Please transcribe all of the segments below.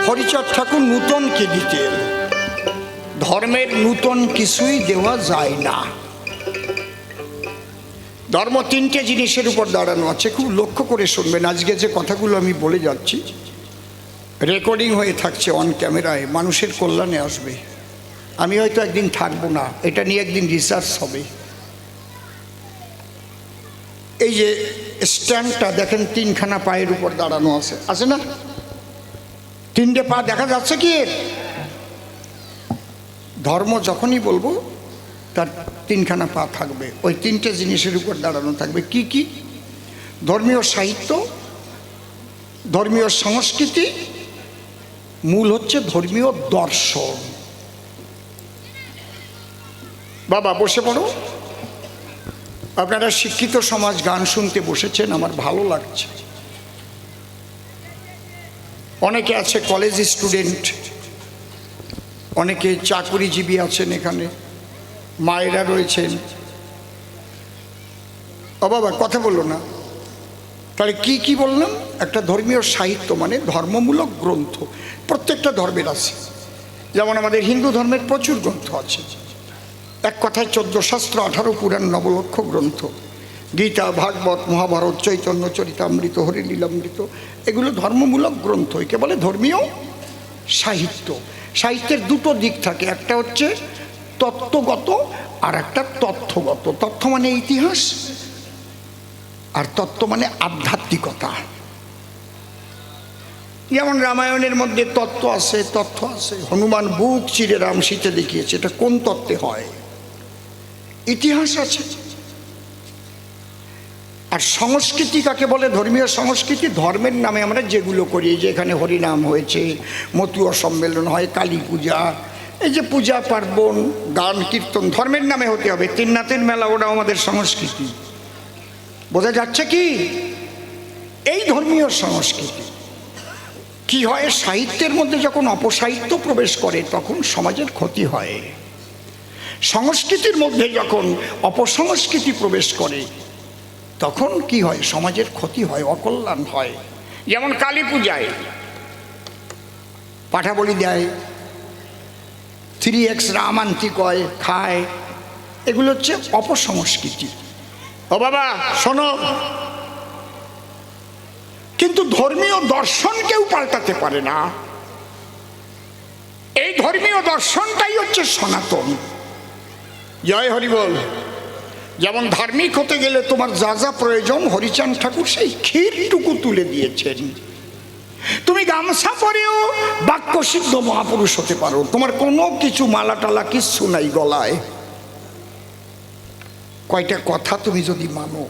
হরিচাঁদ ঠাকুর নূতনকে দিতেন। ধর্মের নূতন কিছুই দেওয়া যায় না। ধর্ম তিনটে জিনিসের উপর দাঁড়ানো আছে, খুব লক্ষ্য করে শুনবেন। আজকে যে কথাগুলো আমি বলে যাচ্ছি রেকর্ডিং হয়ে থাকছে অন ক্যামেরায়, মানুষের কল্যাণে আসবে। আমি হয়তো একদিন থাকবো না, এটা নিয়ে একদিন রিসার্চ হবে। এই যে স্ট্যান্ডটা দেখেন, তিনখানা পায়ের উপর দাঁড়ানো আছে, আছে না? তিনটে পা দেখা যাচ্ছে কি? ধর্ম যখনই বলবো তার তিনখানা পা থাকবে, ওই তিনটে জিনিসের উপর দাঁড়ানো থাকবে। কি কি? ধর্মীয় সাহিত্য, ধর্মীয় সংস্কৃতি, মূল হচ্ছে ধর্মীয় দর্শন। বাবা বসে পড়ো। আপনারা শিক্ষিত সমাজ গান শুনতে বসেছেন, আমার ভালো লাগছে। অনেকে আছে কলেজ স্টুডেন্ট, অনেকে চাকরিজীবী আছেন, এখানে মায়েরা রয়েছেন। ও বাবা কথা বললো না, তাহলে কি কি বললাম? একটা ধর্মীয় সাহিত্য মানে ধর্মমূলক গ্রন্থ প্রত্যেকটা ধর্মের আছে। যেমন আমাদের হিন্দু ধর্মের প্রচুর গ্রন্থ আছে, এক কথায় 14 শাস্ত্র, 18 পুরাণ, নবলক্ষ গ্রন্থ, গীতা, ভাগবত, মহাভারত, চৈতন্য চরিতামৃত, হরিলীলামৃত, এগুলো ধর্মমূলক গ্রন্থ, একে বলে ধর্মীয় সাহিত্য। সাহিত্যের দুটো দিক থাকে, একটা হচ্ছে তত্ত্বগত আর একটা তথ্যগত। তথ্য মানে ইতিহাস, আর তত্ত্ব মানে আধ্যাত্মিকতা। যেমন রামায়ণের মধ্যে তত্ত্ব আছে, তথ্য আছে। হনুমান বুক চিরে রাম সীতা দেখিয়েছে, এটা কোন তত্ত্বে হয়? ইতিহাস আছে। আর সংস্কৃতি কাকে বলে? ধর্মীয় সংস্কৃতি ধর্মের নামে আমরা যেগুলো করি, যে এখানে হরিনাম হয়েছে, মতুয়া সম্মেলন হয়, কালী পূজা, এই যে পূজা পার্বণ, গান কীর্তন, ধর্মের নামে হতে হবে। তিননাথের মেলা, ওটাও আমাদের সংস্কৃতি। বোঝা যাচ্ছে কি? এই ধর্মীয় সংস্কৃতি কি হয়, সাহিত্যের মধ্যে যখন অপসাহিত্য প্রবেশ করে তখন সমাজের ক্ষতি হয়। সংস্কৃতির মধ্যে যখন অপসংস্কৃতি প্রবেশ করে তখন কি হয়, সমাজের ক্ষতি হয়, অকল্যাণ হয়। যেমন কালী পূজায় পাঠা বলি দেয়, 3x রামান্তি কয়, খায়, এগুলো হচ্ছে অপসংস্কৃতি। ও বাবা শোনো, কিন্তু ধর্মীয় দর্শন কেউ পাল্টাতে পারে না। এই ধর্মীয় দর্শনটাই হচ্ছে সনাতন। জয় হরি বল। যেমন ধার্মিক হতে গেলে তোমার যা যা প্রয়োজন হরিচাঁদ ঠাকুর সেই ক্ষীরটুকু তুলে দিয়েছেন। তুমি গামছা পরেও বাক্য সিদ্ধ মহাপুরুষ হতে পারো, তোমার কোনো কিছু মালা টালা কিচ্ছু নাই গলায়। কয়টা কথা তুমি যদি মানো,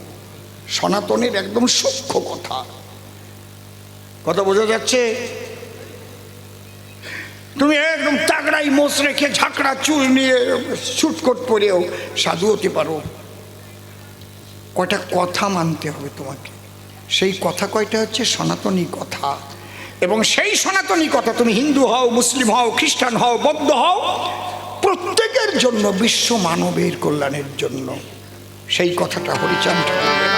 সনাতনের একদম সূক্ষ্ম কথা, কথা বোঝা যাচ্ছে? তুমি একদম তাগড়াই মোচ রেখে ঝাঁকড়া চুল নিয়ে ছুটকট পরেও সাধু হতে পারো। কয়টা কথা মানতে হবে তোমাকে, সেই কথা কয়টা হচ্ছে সনাতনী কথা। এবং সেই সনাতনী কথা তুমি হিন্দু হও, মুসলিম হও, খ্রিস্টান হও, বৌদ্ধ হও, প্রত্যেকের জন্য, বিশ্ব মানবের কল্যাণের জন্য। সেই কথাটা হরিচাঁদ ঠাকুরের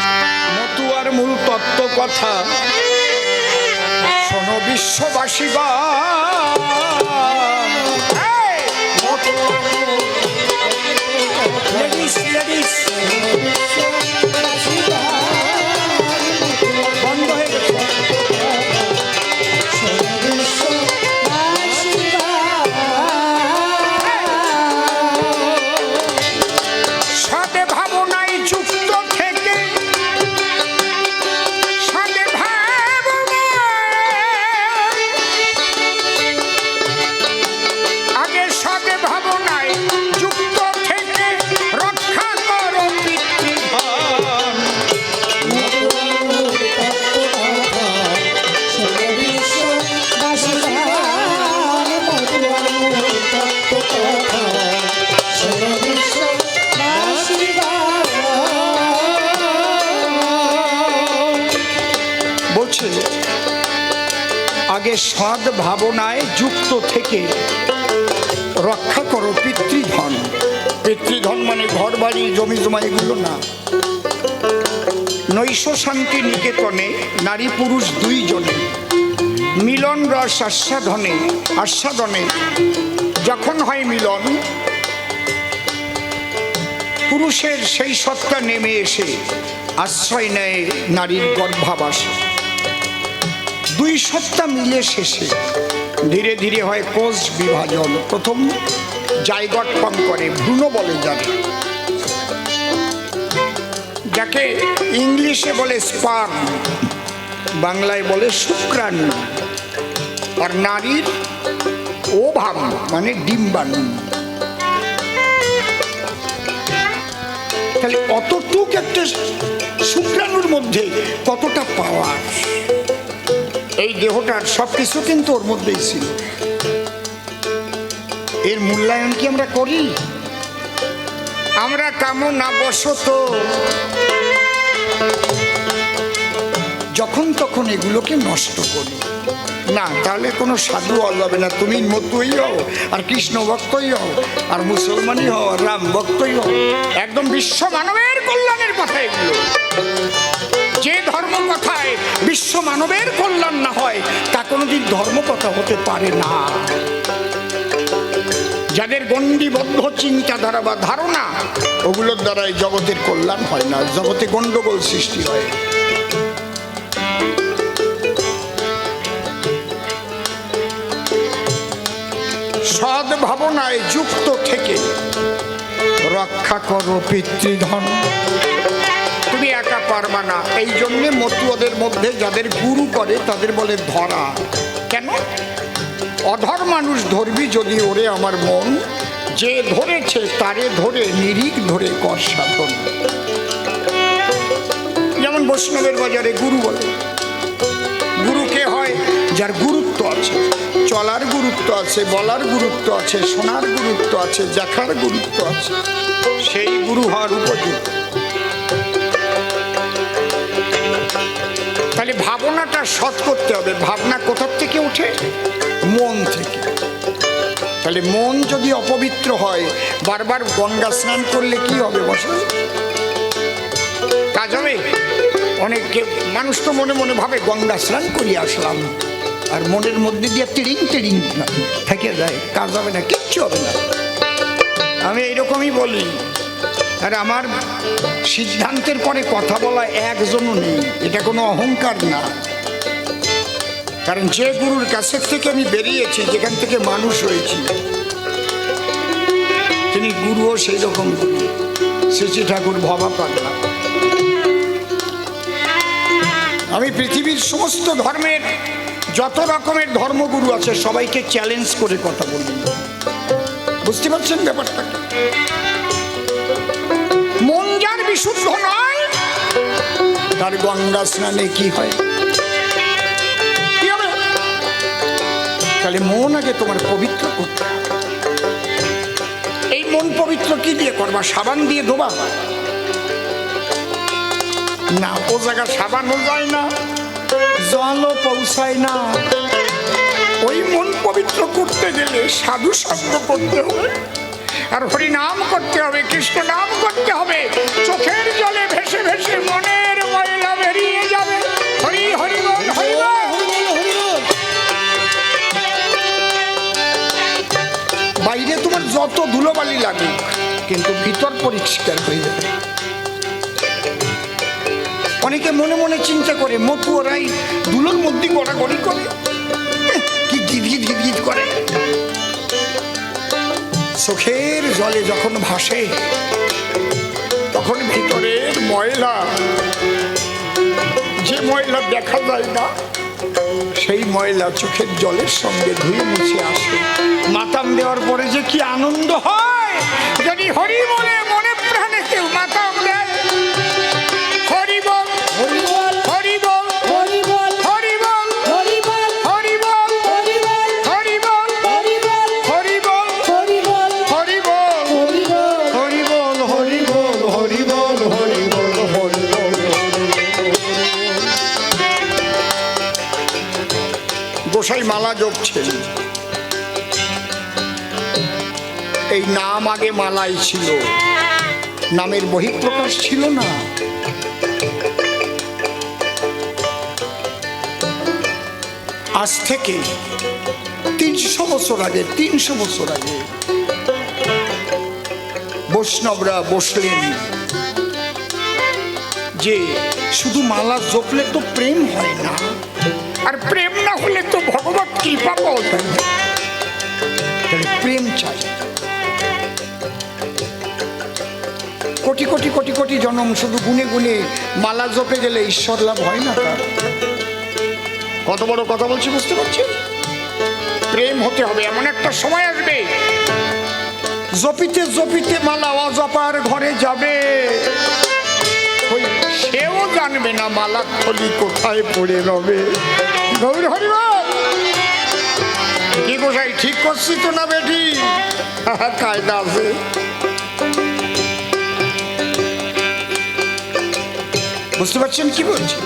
মতুয়ার মূল তত্ত্ব কথা। শোনো বিশ্ববাসী বা লেডিস লেডিস বন্ধ হয়ে গেছে। সাথে ভাবনায় যুক্ত থেকে, সাথে আগে সাথে ভাবনায় যুক্ত থেকে রক্ষা করো পিতৃধন। বলছে আগে সদ ভাবনায় যুক্ত থেকে রক্ষা করো পিতৃধন। পিতৃধন মানে ঘর বাড়ি জমি জমা এগুলো না। নৈশ শান্তি নিকেতনে নারী পুরুষ দুইজনে মিলন রস আস্বাদনে যখন হয় মিলন, পুরুষের সেই সত্তা নেমে এসে আশ্রয় নেয় নারীর গর্ভাবাসে। দুই সত্তা মিলে শেষে ধীরে ধীরে হয় কোষ বিভাজন। প্রথম জাইগট ফর্ম করে, ভ্রূণ বলে যাকে ইংলিশে বলে স্পার্ম, বাংলায় বলে শুক্রাণু, আর নারীর ওভাম মানে ডিম্বাণু। তাহলে অতটুক একটা শুক্রাণুর মধ্যে কতটা পাওয়ার, এই দেহটার সবকিছু কিন্তু ওর মধ্যেই ছিল। এর মূল্যায়ন কি আমরা করি? আমরা কামনা বশত যখন তখন এগুলোকে নষ্ট করি না, তাহলে কোনো সাধু হওয়া যাবে না। তুমি মতুই হও, আর কৃষ্ণ ভক্তই হও, আর মুসলমানই হও, আর রাম ভক্তই হও, একদম বিশ্ব মানবের কল্যাণের কথা এগুলো। যে ধর্ম কথায় বিশ্ব মানবের কল্যাণ না হয় তা কোনোদিন ধর্ম কথা হতে পারে না। যাদের গণ্ডিবদ্ধ চিন্তাধারা বা ধারণা, ওগুলোর দ্বারাই জগতের কল্যাণ হয় না, জগতে গন্ডগোল সৃষ্টি হয়। সদ ভাবনায় যুক্ত থেকে রক্ষা করো পিতৃধন। তুমি একা পারবা না, এই জন্যে মতুয়াদের মধ্যে যাদের গুরু করে তাদের বলে ধরা। কেন? অধর মানুষ ধরবি যদি ওরে আমার মন, যে ধরেছে তারে ধরে নিরিখ ধরে কর সাধন। যেমন বৈষ্ণবের বাজারে গুরু বলে। গুরু কে হয়? যার গুরুত্ব আছে, চলার গুরুত্ব আছে, বলার গুরুত্ব আছে, শোনার গুরুত্ব আছে, দেখার গুরুত্ব আছে, সেই গুরু হওয়ার উপযুক্ত। তাহলে ভাবনাটা সৎ করতে হবে। ভাবনা কোথার থেকে ওঠে? মন থেকে। তাহলে মন যদি অপবিত্র হয়, বারবার গঙ্গা স্নান করলে কি হবে? বসে কাজ হবে? অনেকে মানুষ তো মনে মনে ভাবে গঙ্গা স্নান করিয়ে আসলাম, আর মনের মধ্যে দিয়ে তিড়িং তিড়িং থেকে যায়, কাজ হবে না, কিচ্ছু হবে না। আমি এইরকমই বলি। আর আমার সিদ্ধান্তের পরে কথা বলা একজনও নেই, এটা কোনো অহংকার না। কারণ যে গুরুর কাছের থেকে আমি বেরিয়েছি, যেখান থেকে মানুষ হয়েছি, তিনি গুরুও সেই রকম গুরু, শ্রী ঠাকুর ভবা পাগলা। আমি পৃথিবীর সমস্ত ধর্মের যত রকমের ধর্মগুরু আছে সবাইকে চ্যালেঞ্জ করে কথা বলবেন। বুঝতে পারছেন ব্যাপারটা? মন যার বিশুদ্ধ নয়, তার গঙ্গা স্নানে কি হয়? কি হবে? তাহলে মন আগে তোমার পবিত্র করতে হবে। এই মন পবিত্র কি দিয়ে করবা? সাবান দিয়ে ধোবা না, ও জায়গা সাবানও যায় না, জলও পৌঁছায় না। ওই মন পবিত্র করতে গেলে সাধু সঙ্গ করতে হবে, আর হরি নাম করতে হবে, কৃষ্ণ নাম করতে হবে। চোখের জলে ভেসে ভেসে মনের ময়লা বেরিয়ে যাবে। হরি হরি বল, হরি বল। বাইরে তোমার যত ধুলোবালি লাগুক, কিন্তু ভিতর পরিষ্কার হয়ে যাবে। অনেকে মনে মনে চিন্তা করে মতুয়ারাই ধুলোর মধ্যে গড়াগড়ি করে, কি গিট গিট গিট গিট করে। চোখের জলে যখন ভাসে, তখন ভিতরের ময়লা, যে ময়লা দেখা যায় না, সেই ময়লা চোখের জলের সঙ্গে ধুয়ে মুছে আসে। মাতাম দেওয়ার পরে যে কি আনন্দ হয়, যদি হরি বলে মনে প্রাণে কেউ মাতাম দেয়। হরি বল, হরি বল, হরি বল, হরি বল, হরি বল, হরি বল, হরি বল, হরি বল, হরি বল, হরি বল, হরি বল, হরি বল, হরি বল, হরি বল, হরি বল, হরি বল, হরি বল, হরি বল। গোসাই মালা জপছেন, এই নাম আগে মালাই ছিল, নামের বহিঃপ্রকাশ ছিল না। আজ থেকে 300 বছর আগে, 300 বছর আগে বৈষ্ণবরা বসলেন যে শুধু মালা জপলে তো প্রেম হয় না, আর প্রেম না হলে তো ভগবত কৃপা পাওয়া যায় না। প্রেম চাই। কোটি কোটি কোটি কোটি জন্ম শুধু গুনে গুনে মালা জপে গেলে ঈশ্বর লাভ হয় না। তার কত বড় কথা বলছি বুঝতে পারছি। প্রেম হতে হবে, এমন একটা সময় আসবে জপিতে জপিতে মালা অজপার ঘরে যাবে, সেও জানবে না মালার থলি কোথায় পড়ে রবে। গৌর হরিবল। কি গোসাই ঠিক করছি তো না বেটি? কায়দা আছে। বুঝতে পারছেন কি বলছি?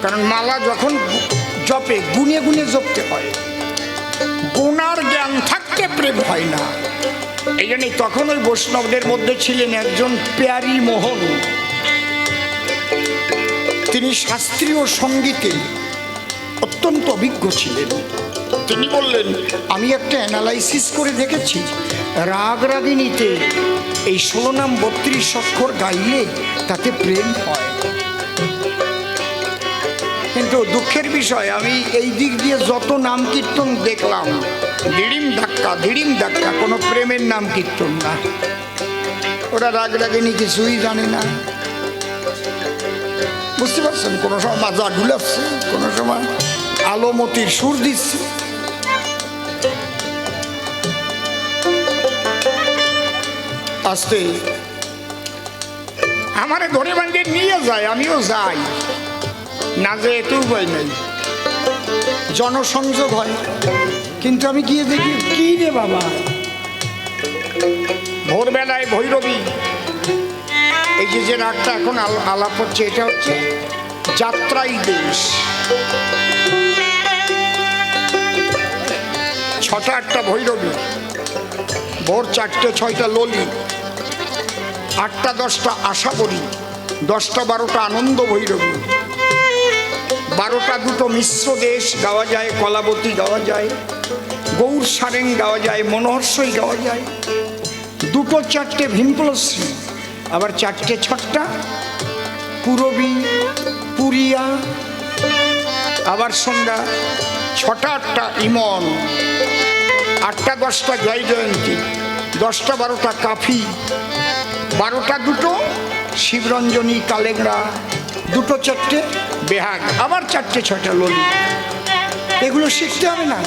কারণ মালা যখন জপে গুনে গুনে জপতে হয়, গুণার জ্ঞান থাকতে প্রেম হয় না। এই জন্যই তখন ওই বৈষ্ণবদের মধ্যে ছিলেন একজন প্যারী মোহন। তিনি শাস্ত্রীয় সঙ্গীতে অত্যন্ত অভিজ্ঞ ছিলেন। তিনি বললেন, আমি একটা অ্যানালাইসিস করে দেখেছি, রাগ রাগিনীতে এই 16 নাম 32 অক্ষর গাইলে তাতে প্রেম হয়। কিন্তু দুঃখের বিষয়, আমি এই দিক দিয়ে যত নাম কীর্তন দেখলাম, ধিড়িম ধাক্কা, কোনো প্রেমের নাম কীর্তন না। ওরা রাগ রাগিনী কিছুই জানে না। বুঝতে পারছেন? কোনো সময় মাজা ঢুলাচ্ছে, কোনো সময় আলোমতির সুর দিচ্ছে। আস্তে আমারে ধরে বান্ধে নিয়ে যায়, আমিও যাই না, যে এত উপায় নেই, জনসংযোগ হয়। কিন্তু আমি গিয়ে দেখি কি রে বাবা, ভোরবেলায় ভৈরবী, এই যে রাগটা এখন আলাপ হচ্ছে, এটা হচ্ছে যাত্রাই দেশ। 6টা-8টা ভৈরবী, ভোর 4টে-6টা ললি, 8টা-10টা আশাবরী, 10টা-12টা আনন্দ ভৈরবী, 12টা-2টো মিশ্র দেশ গাওয়া যায়, কলাবতী গাওয়া যায়, গৌর সারেং গাওয়া যায়, মনোহর্ষই গাওয়া যায়, 2টো-4টে ভীমপ্লশ্রী, আবার 4টে-6টা পুরবী, পুরিয়া, আবার সন্ধ্যা 6টা-8টা ইমন, 8টা-10টা জয় জয়ন্তী, 10টা-12টা কাফি, 12টা-2টো শিবরঞ্জনী কালেগড়া, 2টো-4টে বেহাগ, আবার 4টে-6টা ললি। এগুলো শিখতে হবে না?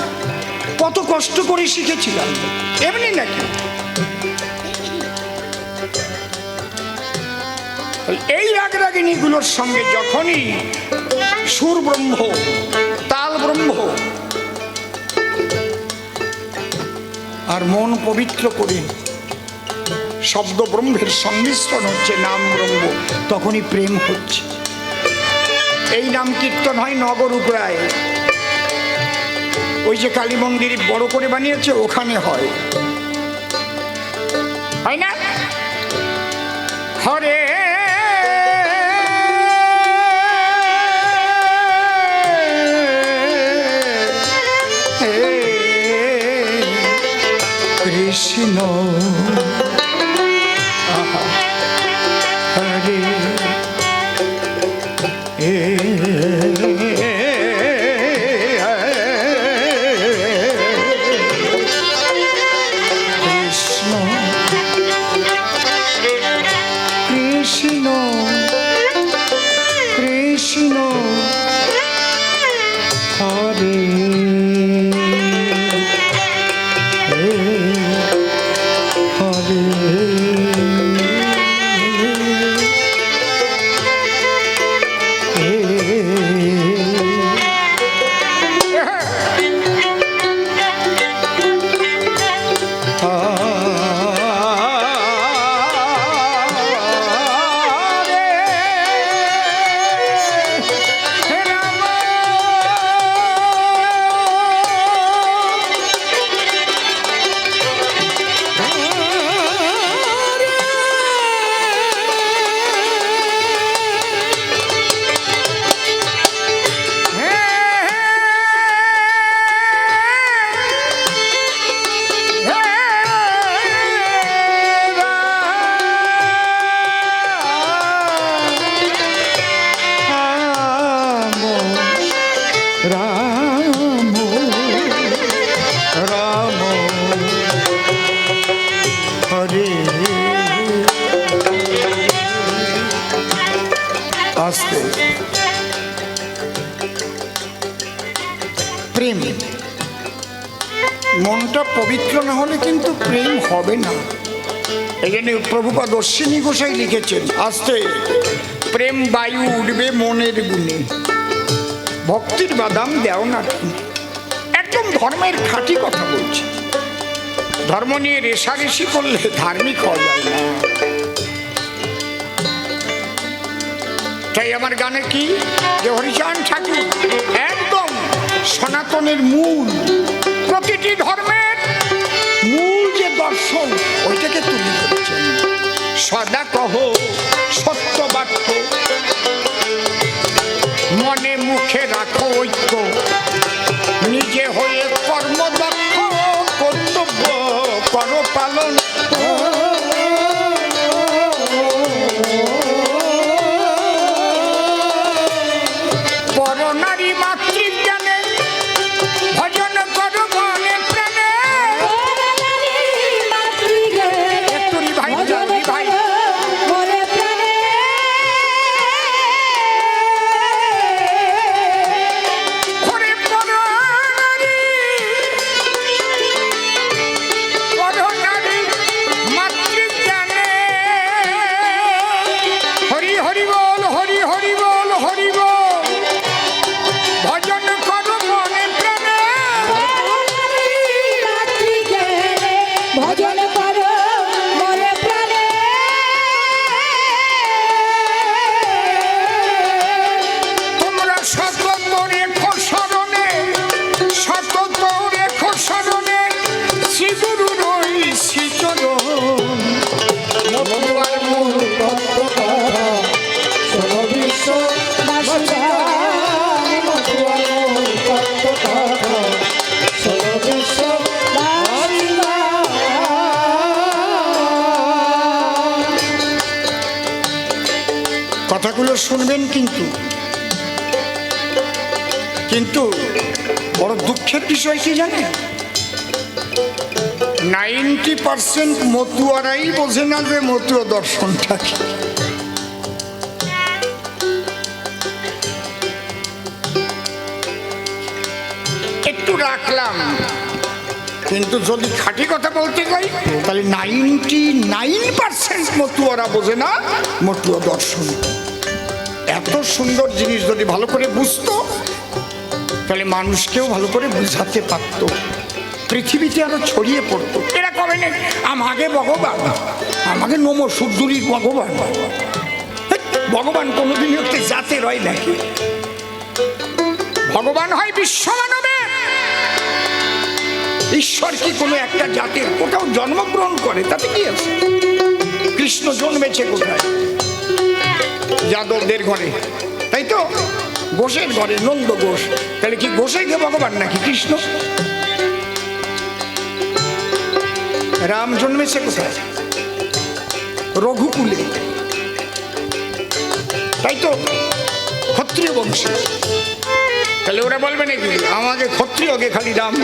কত কষ্ট করে শিখেছিলাম, এমনি নাকি? এই রাগরাগিনীগুলোর সঙ্গে যখনই সুর ব্রহ্ম, তাল ব্রহ্ম, আর মন পবিত্র করে শব্দ ব্রহ্মের সংমিশ্রণ হচ্ছে, নাম ব্রহ্ম, তখনই প্রেম হচ্ছে। এই নাম কীর্তন হয় নগর উগ্রায়, ওই যে কালী মন্দির বড় করে বানিয়েছে ওখানে হয়, হয় না? হরে কৃষ্ণ হরে কৃষ্ণ কৃষ্ণ কৃষ্ণ হরে হরে আস্তে। প্রেম, মনটা পবিত্র না হলে কিন্তু প্রেম হবে না। এই জন্য প্রভুপাদ অশ্বিনী গোসাই লিখেছেন, আস্তে, প্রেম বায়ু উঠবে মনের গুণে, ভক্তির বাদাম দেও না। একদম ধর্মের খাঁটি কথা বলছি। ধর্ম নিয়ে রেশারেশি করলে ধার্মিক হওয়া যায় না। তাই আমার গানে কি, যে হরিচাঁদ ঠাকুর একদম সনাতনের মূল, প্রতিটি ধর্মের মূল যে দর্শন ওইটাকে তুলে ধরেছেন। সদা কহ সত্য বাক্য, মনে মুখে রাখো ঐক্য, নিজে হয়ে কর্মদক্ষ, কর্তব্য করো পালন। পরনারী মাতৃজ্ঞানে ভজন করো মনে প্রাণে। ভাই ভাই কথাগুলো শুনবেন, কিন্তু বড় দুঃখের বিষয় কি জানেন, 90% মতুয়ারাই বোঝে না যে মতুয়া দর্শনটা কি। একটু রাখলাম, কিন্তু যদি খাঁটি কথা বলতে যাই তাহলে 99% মতুয়ারা বোঝে না মতুয়া দর্শন। এত সুন্দর জিনিস যদি ভালো করে বুঝতো তাহলে মানুষকেও ভালো করে বুঝাতে পারত, পৃথিবীতে আরো ছড়িয়ে পড়তো। এরা কবে নেই আমাকে ভগবান, আমাকে নম সূর্যরী ভগবান। ভগবান কোনোদিন একটা জাতের হয় নাকি? ভগবান হয় বিশ্ব মানবের। ঈশ্বর কি কোনো একটা জাতের? কোথাও জন্মগ্রহণ করে তাতে কি আছে? কৃষ্ণ জন্মেছে কোথায়? যাদবদের ঘরে, তাই তো, ঘোষের ঘরে, নন্দ ঘোষ। তাহলে কি ঘোষেকে ভগবান নাকি কৃষ্ণ? রাম জন্মেছে কোথায়? রঘুকুলে, তাই তো, ক্ষত্রিয় বংশে। তাহলে ওরা বলবে নাকি আমাকে ক্ষত্রিয়কে খালি রাম?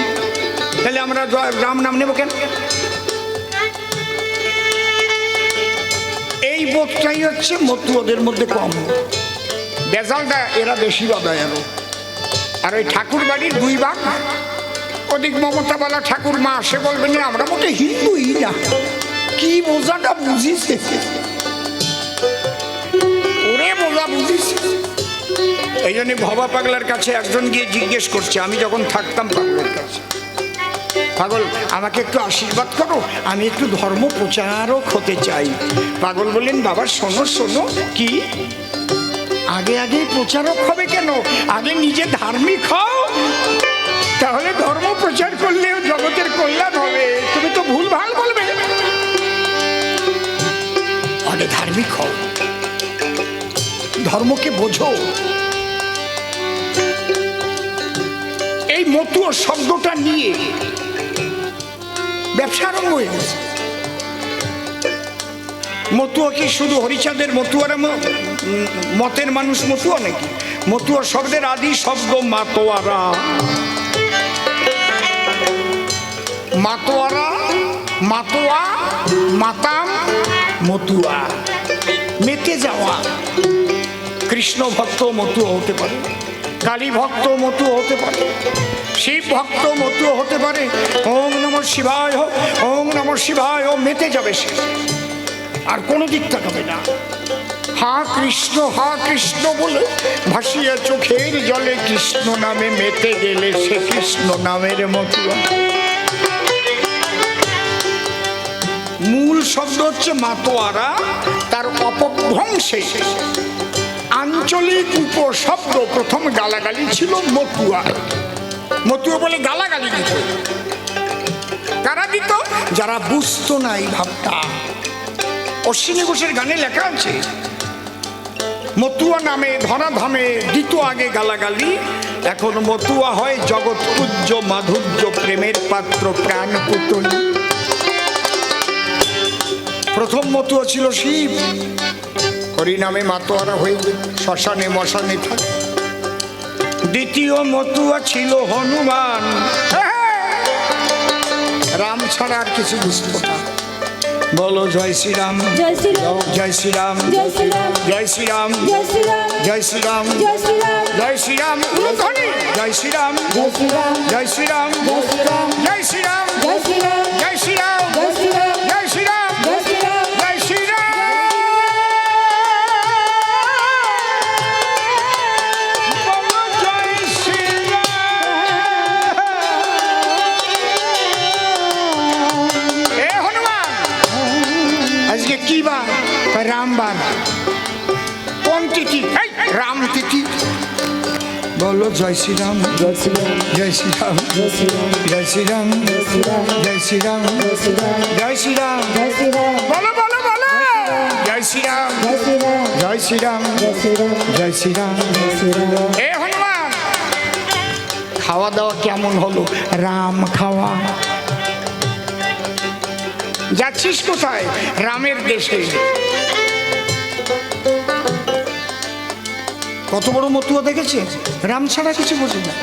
তাহলে আমরা রাম নাম নেব কেন? এই বোধটাই হচ্ছে মতুয়াদের মধ্যে কম। বেজালটা এরা বেশি বাদায় আরো। আর ওই ঠাকুর বাড়ির 2 ভাগ, ওদিক মমতাবালা ঠাকুর মা, সে বলবে না আমরা মোটে হিন্দুই না। কি বোঝাটা বুঝিছে ওরে, বোঝা বুঝিছে। এই জন্য ভবা পাগলার কাছে একজন গিয়ে জিজ্ঞেস করছে, আমি যখন থাকতাম পাগলের কাছে, পাগল আমাকে একটু আশীর্বাদ করো, আমি একটু ধর্ম প্রচারক হতে চাই। পাগল বললেন, বাবা শোনো শোনো, কি আগে আগে প্রচারক হবে কেন? আগে নিজে ধার্মিক হও, তাহলে ধর্ম প্রচার করলেও জগতের কল্যাণ হবে। তুমি তো ভুল ভাল বলবে। আগে ধার্মিক হও, ধর্মকে বোঝো। এই মতুয়া শব্দটা নিয়ে ব্যবসা আরম্ভ হয়ে গেছে। মতুয়া কি শুধু হরিচাঁদের মতুয়ারা মতের মানুষ মতুয়া নাকি? মতুয়া শব্দের আদি শব্দ মাতোয়ারা। মাতোয়ারা, মাতোয়া, মাতাম, মতুয়া, মেতে যাওয়া। কৃষ্ণ ভক্ত মতুয়া হতে পারে, কালী ভক্ত মতুয়া হতে পারে, শিব ভক্ত মতুয়া হতে পারে। ওম নমঃ শিবায়, ওম নমঃ শিবায়, মেতে যাবে সে, আর কোনো দিক তাকাবে না। হা কৃষ্ণ বলে ভাসিয়া চোখের জলে কৃষ্ণ নামে মেতে গেলে সে কৃষ্ণ নামের মতুয়া। মূল শব্দ হচ্ছে মাতোয়ারা, তার অপভ্রংশে আঞ্চলিক উপশব্দ প্রথম গালাগালি ছিল মতুয়া। মতুয়া বলে গালাগালি দিত। কারা দিত? যারা বুঝতো না এই ভাবটা। অশ্বিনী ঘোষের গানে লেখা আছে, মতুয়া নামে ধরাধামে দিত আগে গালাগালি, এখন মতুয়া হয় জগৎ পূজ্য মাধুর্য প্রেমের পাত্র প্রাণ পুতলি। প্রথম মতুয়া ছিল শিব, হরি নামে মাতোয়ারা হয়ে শ্মশানে মশানে থাকে। দ্বিতীয় মতুয়া ছিল হনুমান, রাম ছাড়া আর কিছু বুঝতো না। বলো জয় শ্রীরাম, জয় শ্রীরাম, জয় শ্রীরাম, জয় শ্রীরাম, জয় শ্রীরাম, জয় শ্রীরাম, জয় শ্রীরাম, জয় শ্রীরাম, জয় শ্রীরাম, জয় শ্রীরাম, জয় শ্রীরাম, জয় শ্রীরাম, জয় শ্রীরাম, জয় শ্রীরাম, জয় শ্রীরাম, জয় শ্রীরাম, জয় শ্রীরাম, জয় শ্রীরাম, জয় শ্রীরাম। আজকে কি বার? রামবার। কোন তিথি? রাম তিথি। বলো জয় শ্রীরাম, জয় শ্রীরাম, জয় শ্রীরাম, জয় শ্রীরাম, জয় শ্রীরাম, জয় শ্রীরাম, জয় শ্রীরাম, জয় শ্রীরাম, জয় শ্রীরাম, বলো বলো বলো জয় শ্রীরাম, জয় শ্রীরাম, জয় শ্রীরাম, জয় শ্রীরাম, জয় শ্রীরাম, জয় শ্রীরাম। এ হনুমান, খাওয়া দাওয়া কেমন হলো? রাম খাওয়া। যাচ্ছিস কোথায়? রামের দেশে। কত বড় মতুয়া দেখেছে? রাম ছাড়া কিছু বোঝে না।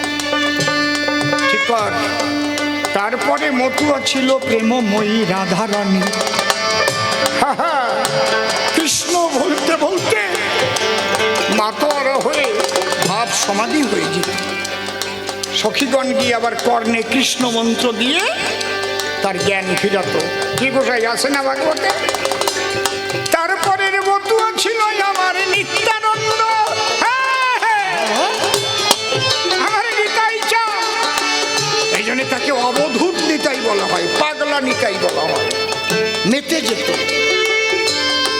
ঠিক কর। তারপরে মতুয়া ছিল প্রেমময়ী রাধারানী। কৃষ্ণ বলতে বলতে মাতোয়ারা হয়ে ভাব সমাধি হয়ে যেত। সখীগণ গিয়ে আবার কর্ণে কৃষ্ণ মন্ত্র দিয়ে তার জ্ঞান ফিরাত। কি গোসাই আছে না ভাগবতে? তারপরের মতুয়া ছিল আমার নিত্যানন্দ, আমার নিতাই চাঁদ। এই জন্য তাকে অবধূত নিতাই বলা হয়, পাগলা নিতাই বলা হয়। মেতে যেত,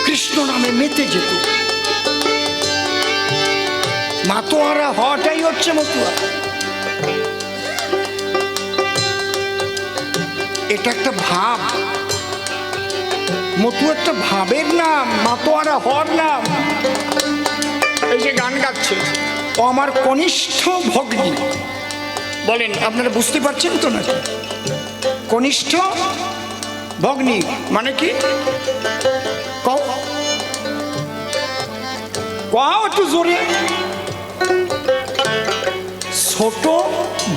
কৃষ্ণ নামে মেতে যেত। মাতোয়ারা হওয়াটাই হচ্ছে মতুয়া। এটা একটা ভাব। মতুয়া একটা ভাবের নাম, মাতোয়ারা হওয়ার নাম। এই যে গান গাচ্ছে, ও আমার কনিষ্ঠ ভগ্নী। বলেন, আপনারা বুঝতে পারছেন তো নাকি? কনিষ্ঠ ভগ্নী মানে কি? কও একটু জোরে। ছোট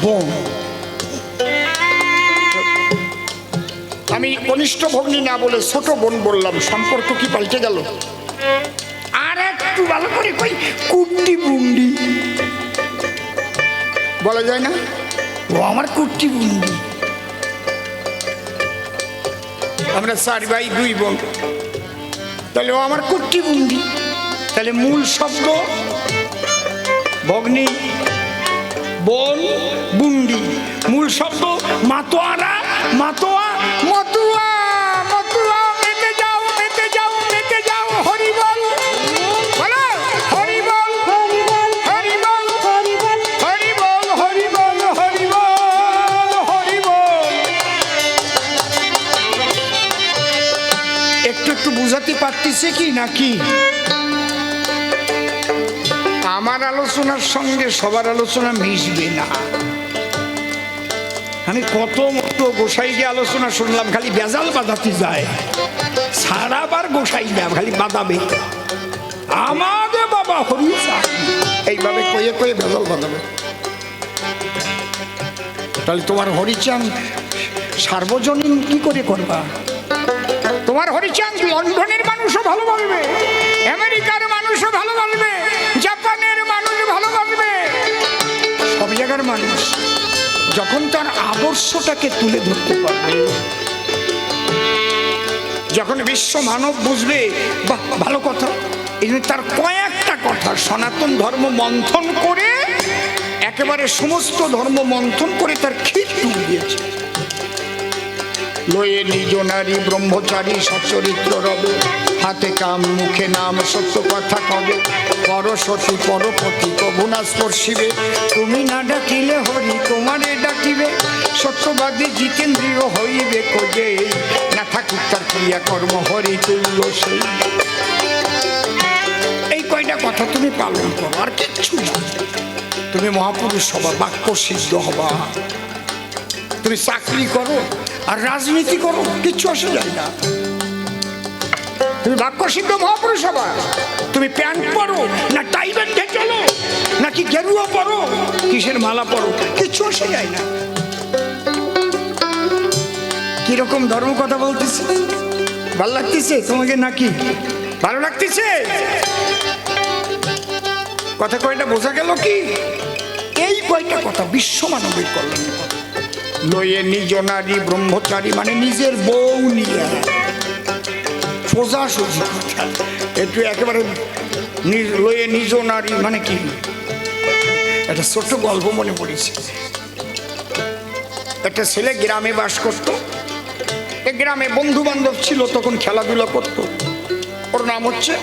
বোন। আমি কনিষ্ঠ ভগ্নী না বলে ছোট বোন বললাম, সম্পর্ক কি পাল্টে গেল? আর একটু ভালো করে কই, কুট্টি বুন্ডি বলা যায় না? ও আমার কুট্টি বুন্ডি। আমরা 4 ভাই 2 বোন, তাহলে ও আমার কুট্টি বুন্ডি। তাহলে মূল শব্দ ভগ্নী, বোন, বুন্ডি। মূল শব্দ মাতোয়ারা, মাতোয়া, মতুয়া, মতুয়া। মেতে যাও, মেতে যাও, মেতে যাও। হরি বল, বলো হরি বল, হরি বল, হরি বল, হরি বল, হরি বল, হরি বল, হরি বল, হরি বল। একটু একটু বুঝাতে পারতেছে কি নাকি? আমার আলোচনার সঙ্গে সবার আলোচনা মিশবে না। আমি কত মতো গোসাইকে আলোচনা শুনলাম, খালি বেজাল বাঁধাতে যায়। সারাবার গোসাই না, খালি বাঁধাবে। আমাদের বাবা হরিচা এইভাবে কয়ে কয়ে বেজাল বাঁধাবে। তাহলে তোমার হরিচাঁদ সার্বজনীন কি করে করবা? তোমার হরিচাঁদ লন্ডনের মানুষও ভালো বলবে, আমেরিকার মানুষও ভালো বলবে, জায়গার মানুষ যখন তার আদর্শটাকে তুলে ধরতে পারবে, যখন বিশ্ব মানব বুঝবে, বাহ ভালো কথা, এই জন্য তার কয়েকটা কথা সনাতন ধর্ম মন্থন করে, একেবারে সমস্ত ধর্ম মন্থন করে তার ক্ষীর টুক দিয়েছে। লয়ে নিজ নারী ব্রহ্মচারী সচরিত্র রবে, হাতে কাম মুখে নাম সত্য কথা কবে, পরসতী পরপতি কভু না স্পর্শিবে, তুমি না ডাকিলে হরি তোমারে ডাকিবে, সত্যবাদী জিতেন্দ্রীয় হইবে খোঁজে, না থাকুক তার ক্রিয়া কর্ম হরি তুল্য সেই। এই কয়টা কথা তুমি পালন করো, আর কিচ্ছু না। তুমি মহাপুরুষ হবা, বাক্য সিদ্ধ হবা, তুমি চাকরি করো আর রাজনীতি করো, কিচ্ছু আসে যায় না। তুমি বাক্য সিদ্ধ মহাপুরুষ হবা, তুমি প্যান্ট পরো না টাই বেঁধে চলো, নাকি গেরুয়া পরো, কিসের মালা পরো, কিচ্ছু আসে যায় না। কিরকম ধর্ম কথা বলতেছে, ভালো লাগতেছে তোমাকে নাকি? ভালো লাগতেছে কথা কয়টা বোঝা গেল কি? এই কয়টা কথা বিশ্ব মানবের কল্যাণ। লয়ে নিজ নারী ব্রহ্মচারী মানে নিজের বউ নিয়ে, সোজা সোজা কথা, একটু একেবারে লয়ে নিজ নারী মানে কি? একটা ছোট্ট গল্প মনে পড়েছে। একটা ছেলে গ্রামে বাস করত, এই গ্রামে বন্ধু বান্ধব ছিল, তখন খেলাধুলা করত। ওর নাম হচ্ছে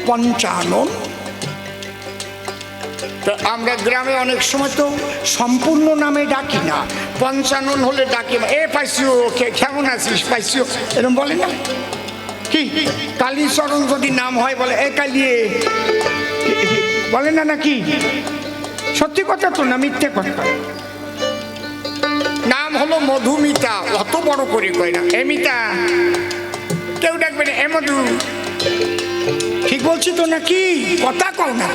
পঞ্চানন। আমরা গ্রামে অনেক সময় তো সম্পূর্ণ নামে ডাকি না, পঞ্চানন হলে ডাকি, এ পাইছিও, কেমন আছিস পাইছিও, এরকম বলে না কি? কালীচরণ যদি নাম হয় বলে এ কালিয়ে, বলে না নাকি? সত্যি কথা তো না, মিথ্যে কথা। নাম হলো মধুমিতা, অত বড় করে কয় না, এ মিতা, কেউ ডাকবে না এ মধু। ঠিক বলছি তো নাকি? কথা কও না,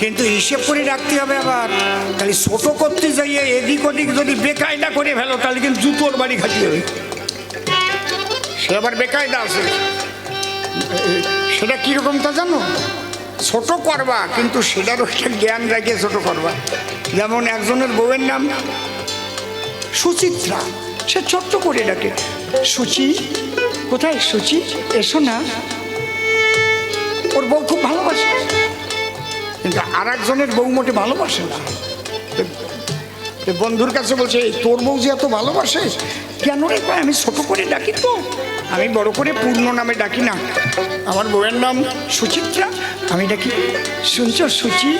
কিন্তু হিসেব করে রাখতে হবে। আবার খালি ছোট করতে যাইয়ে এদিক ওদিক যদি বেকায়দা করে ফেলো, তাহলে কিন্তু জুতোর বাড়ি খাটি হবে। সে আবার বেকায়দা আছে, সেটা কিরকম তা জানো? ছোট করবা কিন্তু সেটারও একটা জ্ঞান রাখিয়ে ছোট করবা। যেমন একজনের বউয়ের নাম সুচিত্রা, সে ছোট্ট করে ডাকে, সুচি কোথায়, সুচি এসো না। ওর বউ খুব ভালোবাসে, কিন্তু আর একজনের বউ মোটে ভালোবাসে না। বন্ধুর কাছে বলছে, তোর বউ যে এত ভালোবাসে কেন রে? আমি ছোট করে ডাকি তো, আমি বড় করে পূর্ণ নামে ডাকি না। আমার বউয়ের নাম সুচিত্রা, আমি ডাকি শুনছ সুচি।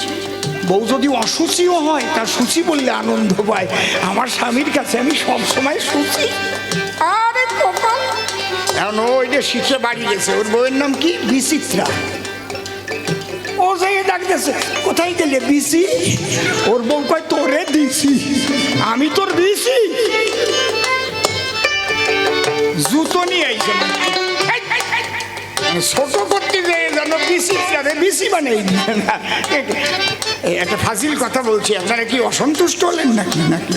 বউ যদি অসুচিও হয়, তার সুচি বললে আনন্দ পায়। আমার স্বামীর কাছে আমি সবসময় সুচি। আরে কপাল, এখন ওই যে শিখে বাড়ি গেছে, ওর বউয়ের নাম কি? বিচিত্রা। ও যাই ডাকতেছে, কোথায় গেলে বিসি? ওর বউ কয় তোরে দিছি, আমি তোর বিসি। জুতো নিয়ে আইছে, ছোট করতে যেয়ে যেন বিসি বানাই দিয়ে না। একটা ফাজিল কথা বলছি, আপনারা কি অসন্তুষ্ট হলেন নাকি? নাকি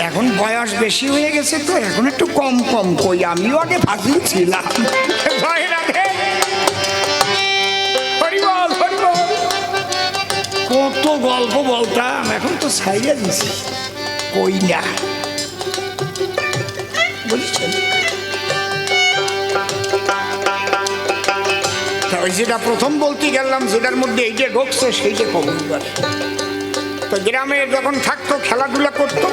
এখন বয়স বেশি হয়ে গেছে তো, এখন একটু কম কম কই, আমিও আগে ফাজিল ছিলাম। কত গল্প বলতাম, এখন তো ছাইয়া দিছি, কই না বুঝছেন? ওই যেটা প্রথম বলতে গেলাম, যেটার মধ্যে এই যে ঢুকছে সেইটা কবুলবার। তো গ্রামে যখন থাকতো খেলাধুলা করতো,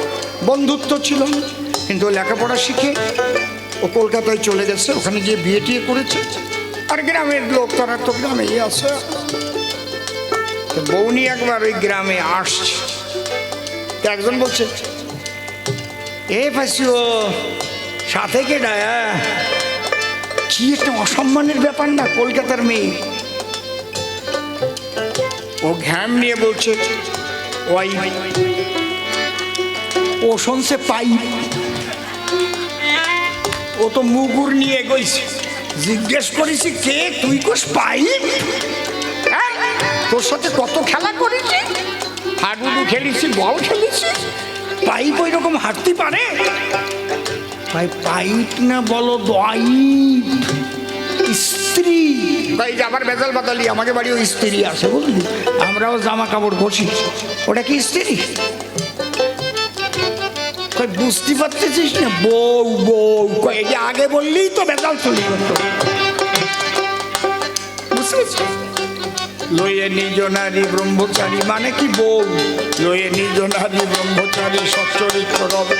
বন্ধুত্ব ছিল, কিন্তু লেখাপড়া শিখে ও কলকাতায় চলে গেছে, ওখানে গিয়ে বিয়ে টিয়ে করেছে। আর গ্রামের লোক তারা তো গ্রামেই আছে। বউনি একবার ওই গ্রামে আসছে, একজন বলছে, এ ফাঁসিও সাথে কে ডায়া, কি একটা অসম্মানের ব্যাপার না, কলকাতার মেয়ে। ও ঘ্যাম নিয়ে বলছে, ওই ও শুনছে পাই, ও তো মুগুর নিয়ে গইছে। জিজ্ঞেস করেছি কে, তুই কোস পাই? তোর সাথে কত খেলা করেছি, হাডুডু খেলেছি, বল খেলেছি, পাইপ ওই রকম হাঁটতে পারে? পাইপ না বলো, দোয়াইপ। স্ত্রী, তাই যে আবার বেজাল বাদালি, আমাকে বাড়িও স্ত্রী আছে বুঝলি, আমরাও জামা কাপড় ঘষি, ওটা কি স্ত্রী? বুঝতে পারতেছিস না? বউ বউ এই যে আগে বললেই তো বেজাল চলে যেত। লয়ে নিজ নারী ব্রহ্মচারী মানে কি? বউ লয়ে নিজ নারী ব্রহ্মচারী সচ্চরিত্র রবে,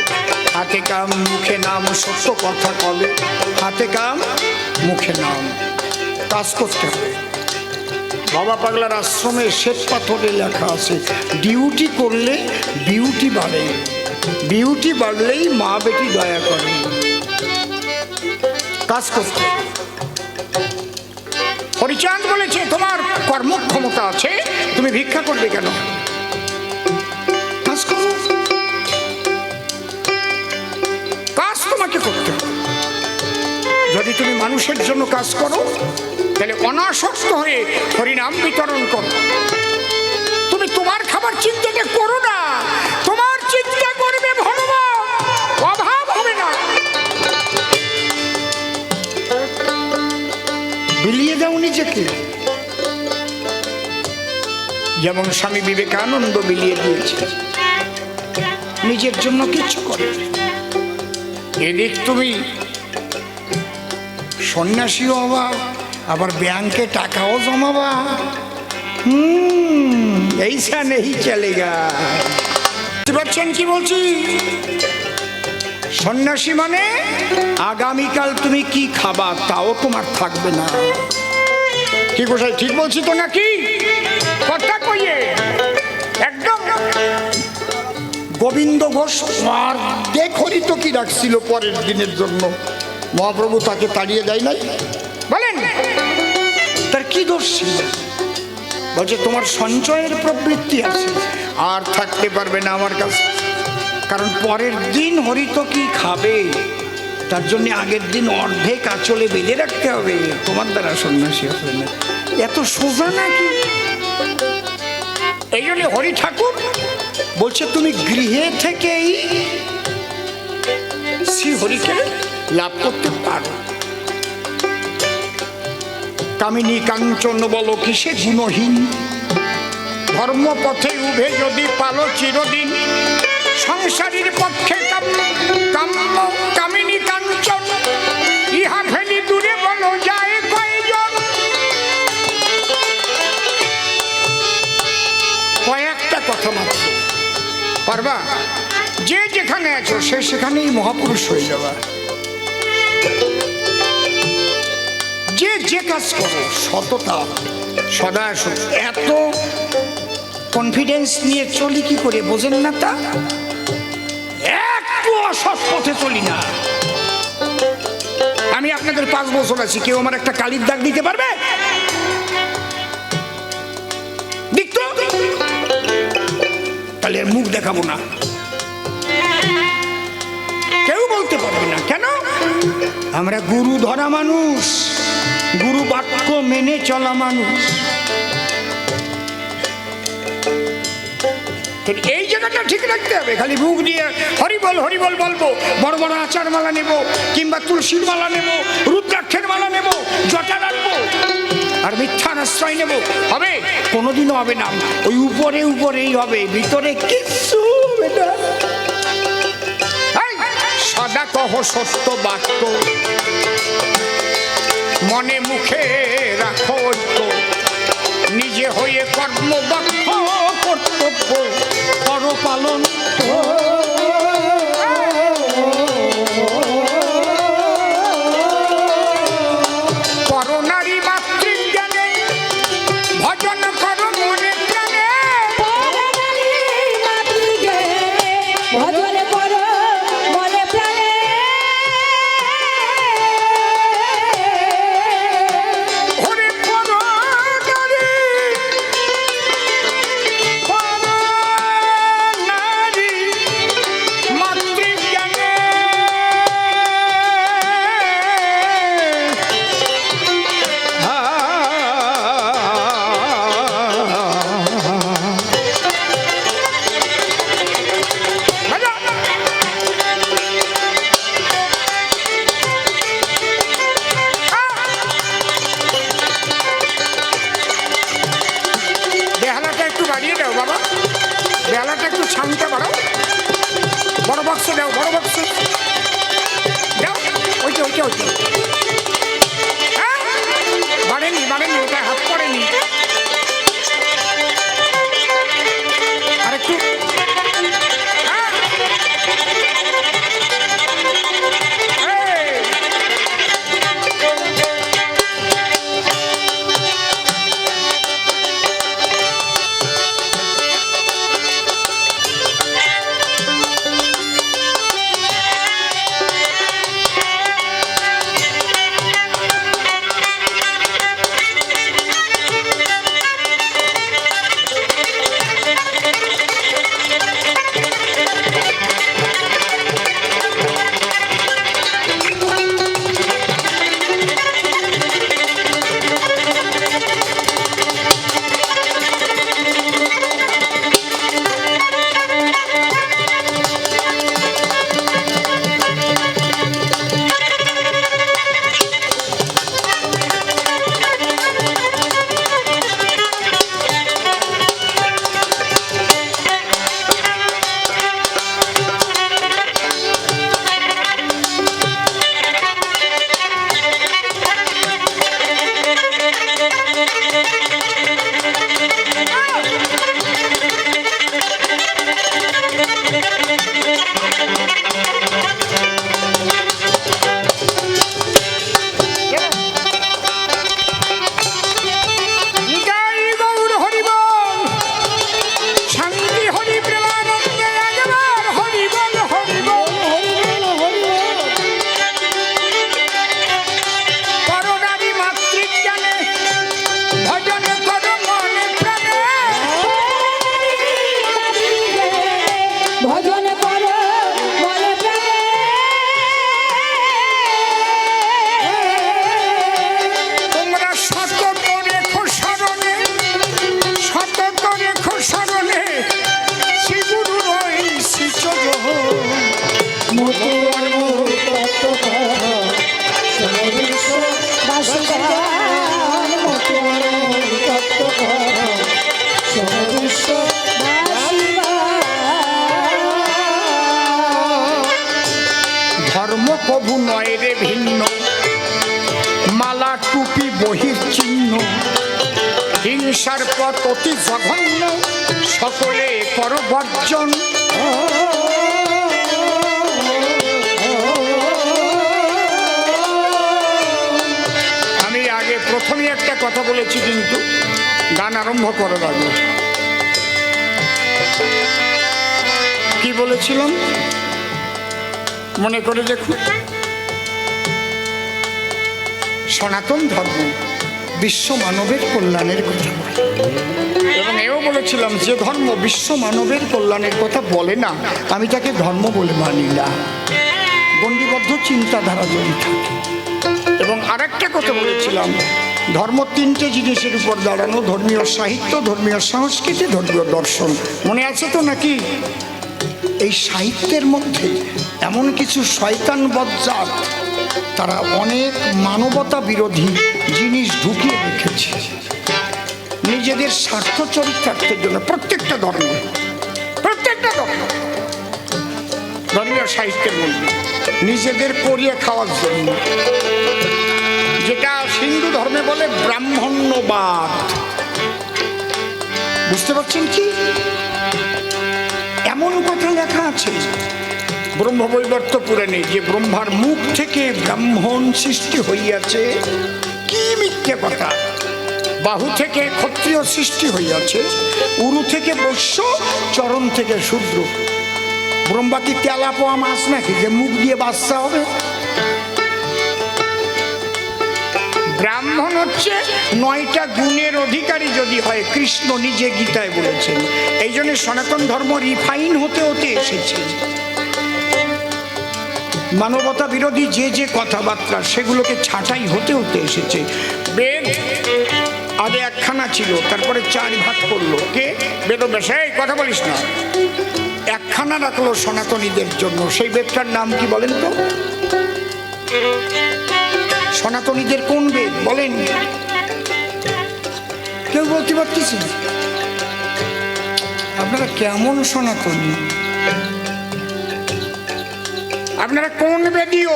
হাতে কাম মুখে নাম সত্য কথা কবে। হাতে কাম মুখে নাম, কাজ করতে হবে। বাবা পাগলার আশ্রমে শ্বেত পাথরে লেখা আছে, ডিউটি করলে বিউটি বাড়ে, বিউটি বাড়লেই মা বেটি দয়া করে। কাজ করতে। হরিচাঁদ বলেছে তোমার কর্মক্ষমতা আছে, তুমি ভিক্ষা করবে কেন? কাজ করো, কাজ তোমাকে করতে হবে। যদি তুমি মানুষের জন্য কাজ করো তাহলে অনাসক্ত হয়ে হরিনাম বিতরণ করো। তুমি তোমার খাবার চিন্তাটা করো না, তোমার চিন্তা করবে ভগবান, অভাব হবে না। বিলিয়ে দাও নিজেকে, যেমন স্বামী বিবেকানন্দ বিলিয়ে দিয়েছে, নিজের জন্য কিছু করে। এদিক তুমি সন্ন্যাসীও হবা, আবার ব্যাংকে টাকাও জমাবা। এইসা নেই চলেগা। বুঝতে পারছেন কি বলছি? সন্ন্যাসী মানে আগামীকাল তুমি কি খাবা তাও তোমার থাকবে না। কি গোসাই ঠিক বলছি তো নাকি? কথা কইয়ে একদম। গোবিন্দ ঘোষ দেখরি তো কি রাখছিল পরের দিনের জন্য, মহাপ্রভু তাকে তাড়িয়ে দেয় নাই? বলেন তার কি দোষ ছিল? বলছে তোমার সঞ্চয়ের প্রবৃত্তি আছে, আর থাকতে পারবে না আমার কাছে, কারণ পরের দিন হরিত কি খাবে, তার জন্য আগের দিন অর্ধেক আঁচলে বেঁধে রাখতে হবে। তোমার দ্বারা সন্ন্যাসী আসবে না, এত সোজা নাকি? এই জন্য হরি ঠাকুর বলছে তুমি গৃহে থেকেই শ্রী হরিকে লাভ করতে পারো। কামিনী কাঞ্চন বলো কিসে গুণহীন, ধর্মপথে উভে যদি পালো চিরদিন, সংসারীর পক্ষে কাম্য কামিনী কাঞ্চন, ইহা ফেলি দূরে বলো যায় কয়জন। কয়েকটা কথা মাত্র পারবা, যে যেখানে আছো সে সেখানেই মহাপুরুষ হয়ে যাবা। যে যে কাজ করো সততা, সদা এত কনফিডেন্স নিয়ে চলি কি করে বোঝেন না? তা একটু অসৎ পথে চলি না। আমি আপনাদের 5 বছর আছি, কেউ আমার একটা কালির দাগ দিতে পারবে? দেখতো তাহলে মুখ দেখাবো না, কেউ বলতে পারবে না। কেন? আমরা গুরু ধরা মানুষ, গুরু বাক্য মেনে চলা মানুষ। এই জায়গাটা ঠিক রাখতে হবে। খালি মুখ দিয়ে হরিবল হরিবল বলবো, বড় বড় আচার মালা নেব, কিংবা তুলসীর মালা নেব, রুদ্রাক্ষের মালা নেব, জটা রাখবো, আর মিথ্যার আশ্রয় নেব, হবে? কোনোদিনও হবে না। ওই উপরে উপরেই হবে, ভিতরে কিচ্ছু হবে না। সদা কহ সত্য বাক্য, মনে মুখে রাখো ঐক্য, নিজে হয়ে কর্মদক্ষ, কর্তব্য করো পালন। করোনারি মাতৃজ্ঞানে ভজন করো মনে প্রাণে, ভজন করো মনে প্রাণে, হরে করো নারী, করো নারী সাউন্ডটা বাড়াও, বড় বক্স দাও, বড় বক্স দাও, ওইটা ওইটা ওইটা বাড়েনি বাড়েনি, ওটা হাত পড়েনি, আরেকটু ভজন করো মনে প্রাণে। তোমরা সতত রেখো স্মরণে, সতত রেখো স্মরণে শ্রী গুরু ওই শ্রী চরণ। মতুয়ার তত্ত্ব সর্ববিশ্ব বাসিগান, মতুয়ার তত্ত্ব সর্ববিশ্ব ধর্ম কভু নয় রে ভিন্ন, মালা টুপি বহির চিহ্ন, হিংসার পথ অতি জঘন্য, সকলে কর বর্জন। আমি আগে প্রথমে একটা কথা বলেছি, কিন্তু গান আরম্ভ করার আগে কি বলেছিলাম মনে করে দেখুন। সনাতন ধর্ম বিশ্ব মানবের কল্যাণের কথা বলে, এবং এও বলেছিলাম যে ধর্ম বিশ্ব মানবের কল্যাণের কথা বলে না, আমি তাকে ধর্ম বলে মানি না, গণ্ডিবদ্ধ চিন্তাধারা যদি থাকে। এবং আরেকটা কথা বলেছিলাম, ধর্ম তিনটে জিনিসের উপর দাঁড়ানো, ধর্মীয় সাহিত্য, ধর্মীয় সংস্কৃতি, ধর্মীয় দর্শন। মনে আছে তো নাকি? এই সাহিত্যের মধ্যে এমন কিছু শয়তান বজ্জাত, তারা অনেক মানবতা বিরোধী জিনিস ঢুকিয়ে রেখেছে নিজেদের স্বার্থ চরিতার্থের জন্য। প্রত্যেকটা ধর্ম, প্রত্যেকটা ধর্ম ধর্মীয় সাহিত্যের মধ্যে নিজেদের করিয়ে খাওয়ার জন্য, যেটা হিন্দু ধর্মে বলে ব্রাহ্মণ্যবাদ। বুঝতে পারছেন কি? এমন কথা লেখা আছে ব্রহ্মবৈবর্ত পুরাণে যে ব্রহ্মার মুখ থেকে ব্রাহ্মণ সৃষ্টি হইয়াছে। কি মিথ্যে কথা! বাহু থেকে ক্ষত্রিয় সৃষ্টি হইয়াছে, উরু থেকে বৈশ্য, চরণ থেকে শূদ্র। ব্রহ্মা কি তেলা পোয়া মাছ নাকি যে মুখ দিয়ে বাচ্চা হবে? ব্রাহ্মণ হচ্ছে 9টা গুণের অধিকারী যদি হয়, কৃষ্ণ নিজে গীতায় বলেছেন। এই জন্য সনাতন ধর্ম রিফাইন হতে হতে এসেছে। মানবতা বিরোধী যে যে কথাবার্তা, সেগুলোকে ছাঁটাই হতে হতে এসেছে। বেদ আগে একখানা ছিল, তারপরে 4 ভাগ করলো। কে? বেদব্যাস। এই কথা বলিস না। একখানা রাখলো সনাতনীদের জন্য। সেই বেদটার নাম কি বলেন তো? সনাতনীদের কোন বেদ বলেন? কেউ বলতে পারতেছি? আপনারা কেমন সনাতনী? আপনারা কোন বেদীয়?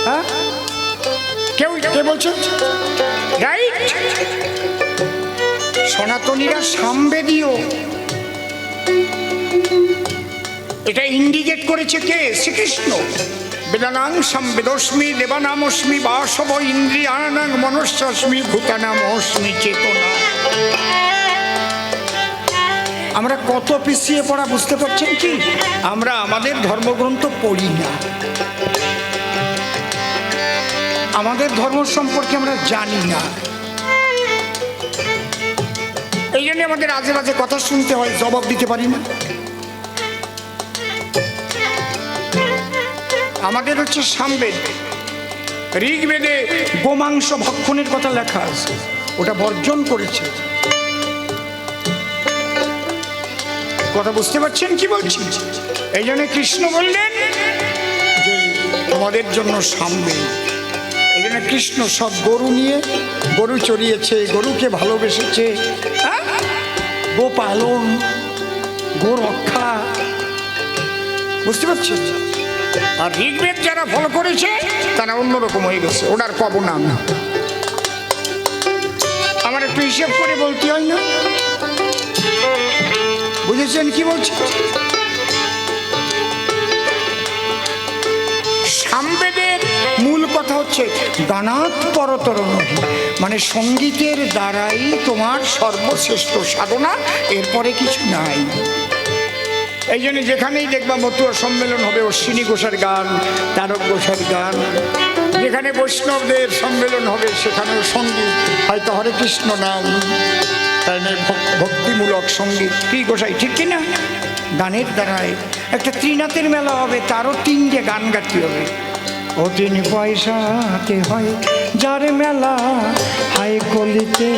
হ্যাঁ, কে বলছেন? রাইট, সনাতনীরা সামবেদীয়। এটা ইন্ডিকেট করেছে কে? শ্রীকৃষ্ণ। বেদানাং সম্বেদস্মি দেবানামস্মি বাসব ইন্দ্রিয়ানাং মনস্যাস্মি ভূতানামস্মি চেতনা। আমরা কত পিছিয়ে পড়া বুঝতে পারছেন কি? আমরা আমাদের ধর্মগ্রন্থ পড়ি না, আমাদের ধর্ম সম্পর্কে আমরা জানি না। এই জন্য আমাদের আজে বাজে কথা শুনতে হয়, জবাব দিতে পারি না। আমাদের হচ্ছে সামবেদ। ঋগ্বেদে গোমাংস ভক্ষণের কথা লেখা আছে, ওটা বর্জন করেছে। কথা বুঝতে পারছেন কি বলছি? এই জন্য কৃষ্ণ বললেন যে তোমাদের জন্য সামবেদ। এই জন্য কৃষ্ণ সব গরু নিয়ে, গরু চড়িয়েছে, গরুকে ভালোবেসেছে, গো পালন, গো রক্ষা। বুঝতে পারছেন? আর ঋগ্বেদ যারা ফলো করেছে তারা অন্যরকম হয়ে গেছে, ওনার পবনাম। আমার একটু হিসেব করে বলতে হয় না? বুঝেছেন কি বলছি? সামবেদের মূল কথা হচ্ছে গানাৎ পরতর নহি, মানে সঙ্গীতের দ্বারাই তোমার সর্বশ্রেষ্ঠ সাধনা, এরপরে কিছু নাই। এই জন্য যেখানেই দেখবা মতুয়া সম্মেলন হবে, অশ্বিনী ঘোষের গান, তারক ঘোষের গান। যেখানে বৈষ্ণবদের সম্মেলন হবে সেখানেও সঙ্গীত, হয়তো হরে কৃষ্ণ নাম, তাই না, ভক্তিমূলক সঙ্গীত। কি গোসাই ঠিক কিনা? গানের দ্বারাই। একটা ত্রিনাথের মেলা হবে, তারও তিনটে গান গাইতে হবে। ও 3 পয়সাতে হয় যার মেলা, হাই কলিতে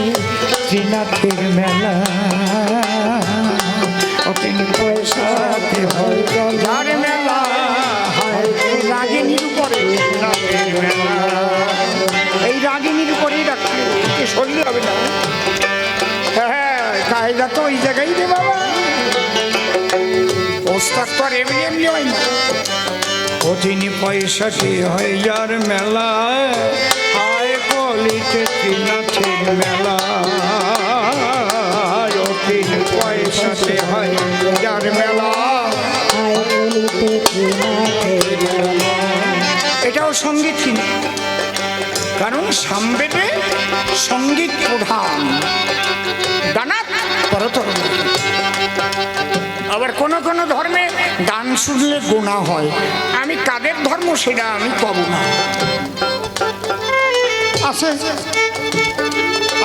ত্রিনাথের মেলা। ও 3 পয়সাতে হয় যার মেলা, হাই রাগিনীর উপরে ত্রিনাথের মেলা। এই রাগিনীর উপরেই রাখতে সরলে হবে না। হ্যাঁ, কায়দা তো ওই জায়গায় রে বাবা, ওস্তাদ তো আর এমনি এমনি হয় না। ও 3 পয়সাতে হয় যার মেলা, হায় কলিতে ত্রিনাথের মেলা। ও 3 পয়সাতে হয় যার মেলা, হায় বলিতে ত্রিনাথের মেলা। এটাও সঙ্গীত কিনা, কারণ সামবেদে সঙ্গীত প্রধান, গানাৎ পরতর। আবার কোন কোন ধর্মে গান শুনলে গোনা হয়। আমি কাদের ধর্ম সেটা আমি কব না। আছে